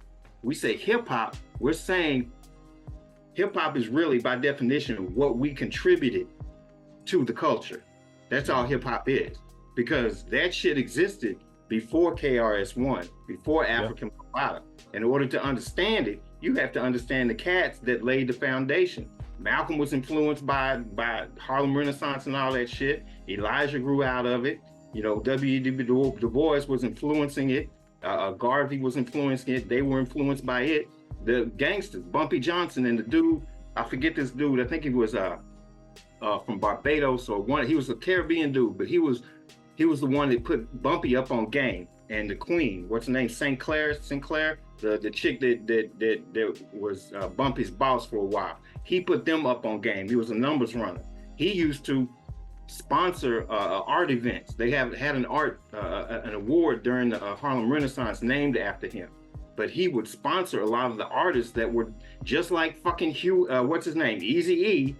we say hip hop, we're saying hip hop is really, by definition, what we contributed to the culture. That's all hip hop is. Because that shit existed before KRS-One, before African Bambaataa. In order to understand it, you have to understand the cats that laid the foundation. Malcolm was influenced by Harlem Renaissance and all that shit. Elijah grew out of it. W.E.B. Du Bois was influencing it. Garvey was influencing it. They were influenced by it. The gangsters, Bumpy Johnson and the dude, I forget this dude. I think he was from Barbados or one. He was a Caribbean dude, but he was the one that put Bumpy up on game. And the queen, what's her name? Sinclair, the chick that was Bumpy's boss for a while. He put them up on game. He was a numbers runner. He used to sponsor art events. They had an award during the Harlem Renaissance named after him. But he would sponsor a lot of the artists that were just like fucking what's his name? Eazy-E.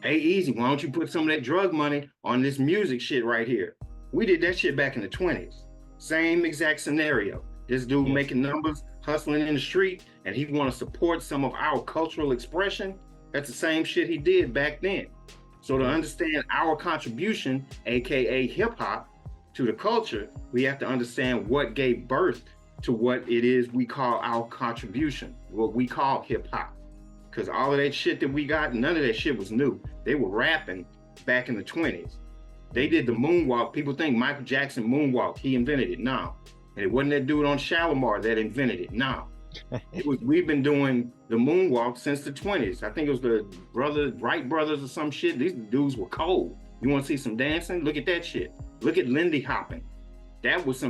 Hey, Easy, why don't you put some of that drug money on this music shit right here? We did that shit back in the 20s. Same exact scenario. This dude making numbers, hustling in the street, and he want to support some of our cultural expression. That's the same shit he did back then. So to understand our contribution, AKA hip hop, to the culture, we have to understand what gave birth to what it is we call our contribution, what we call hip hop. Because all of that shit that we got, none of that shit was new. They were rapping back in the 20s. They did the moonwalk. People think Michael Jackson moonwalk, he invented it. No. And it wasn't that dude on Shalimar that invented it. No. We've been doing the moonwalk since the 20s. I think it was the Wright brothers or some shit. These dudes were cold. You want to see some dancing? Look at that shit. Look at Lindy hopping. That was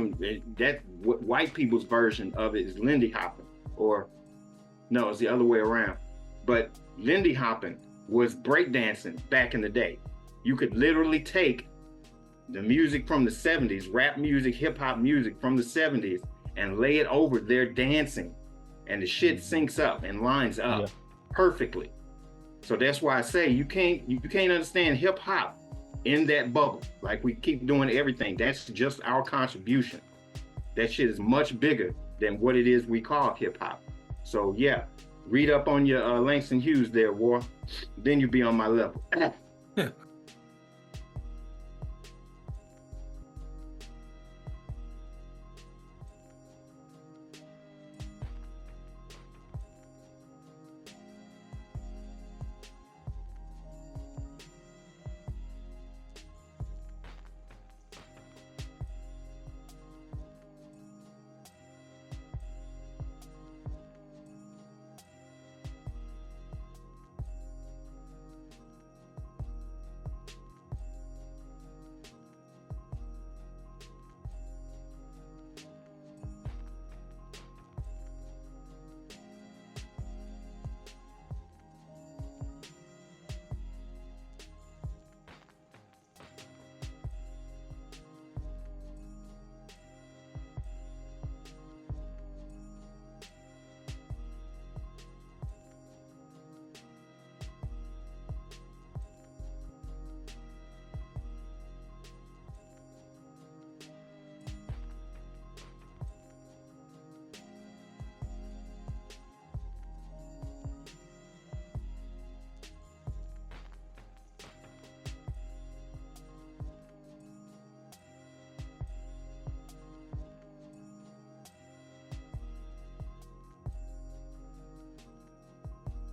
what white people's version of it is Lindy hopping. Or no, it's the other way around. But Lindy hopping was breakdancing back in the day. You could literally take the music from the 70s, rap music, hip hop music from the 70s, and lay it over their dancing. And the shit syncs up and lines up perfectly. So that's why I say you can't understand hip hop in that bubble. Like we keep doing everything. That's just our contribution. That shit is much bigger than what it is we call hip hop. So yeah, read up on your Langston Hughes there, War. Then you'll be on my level.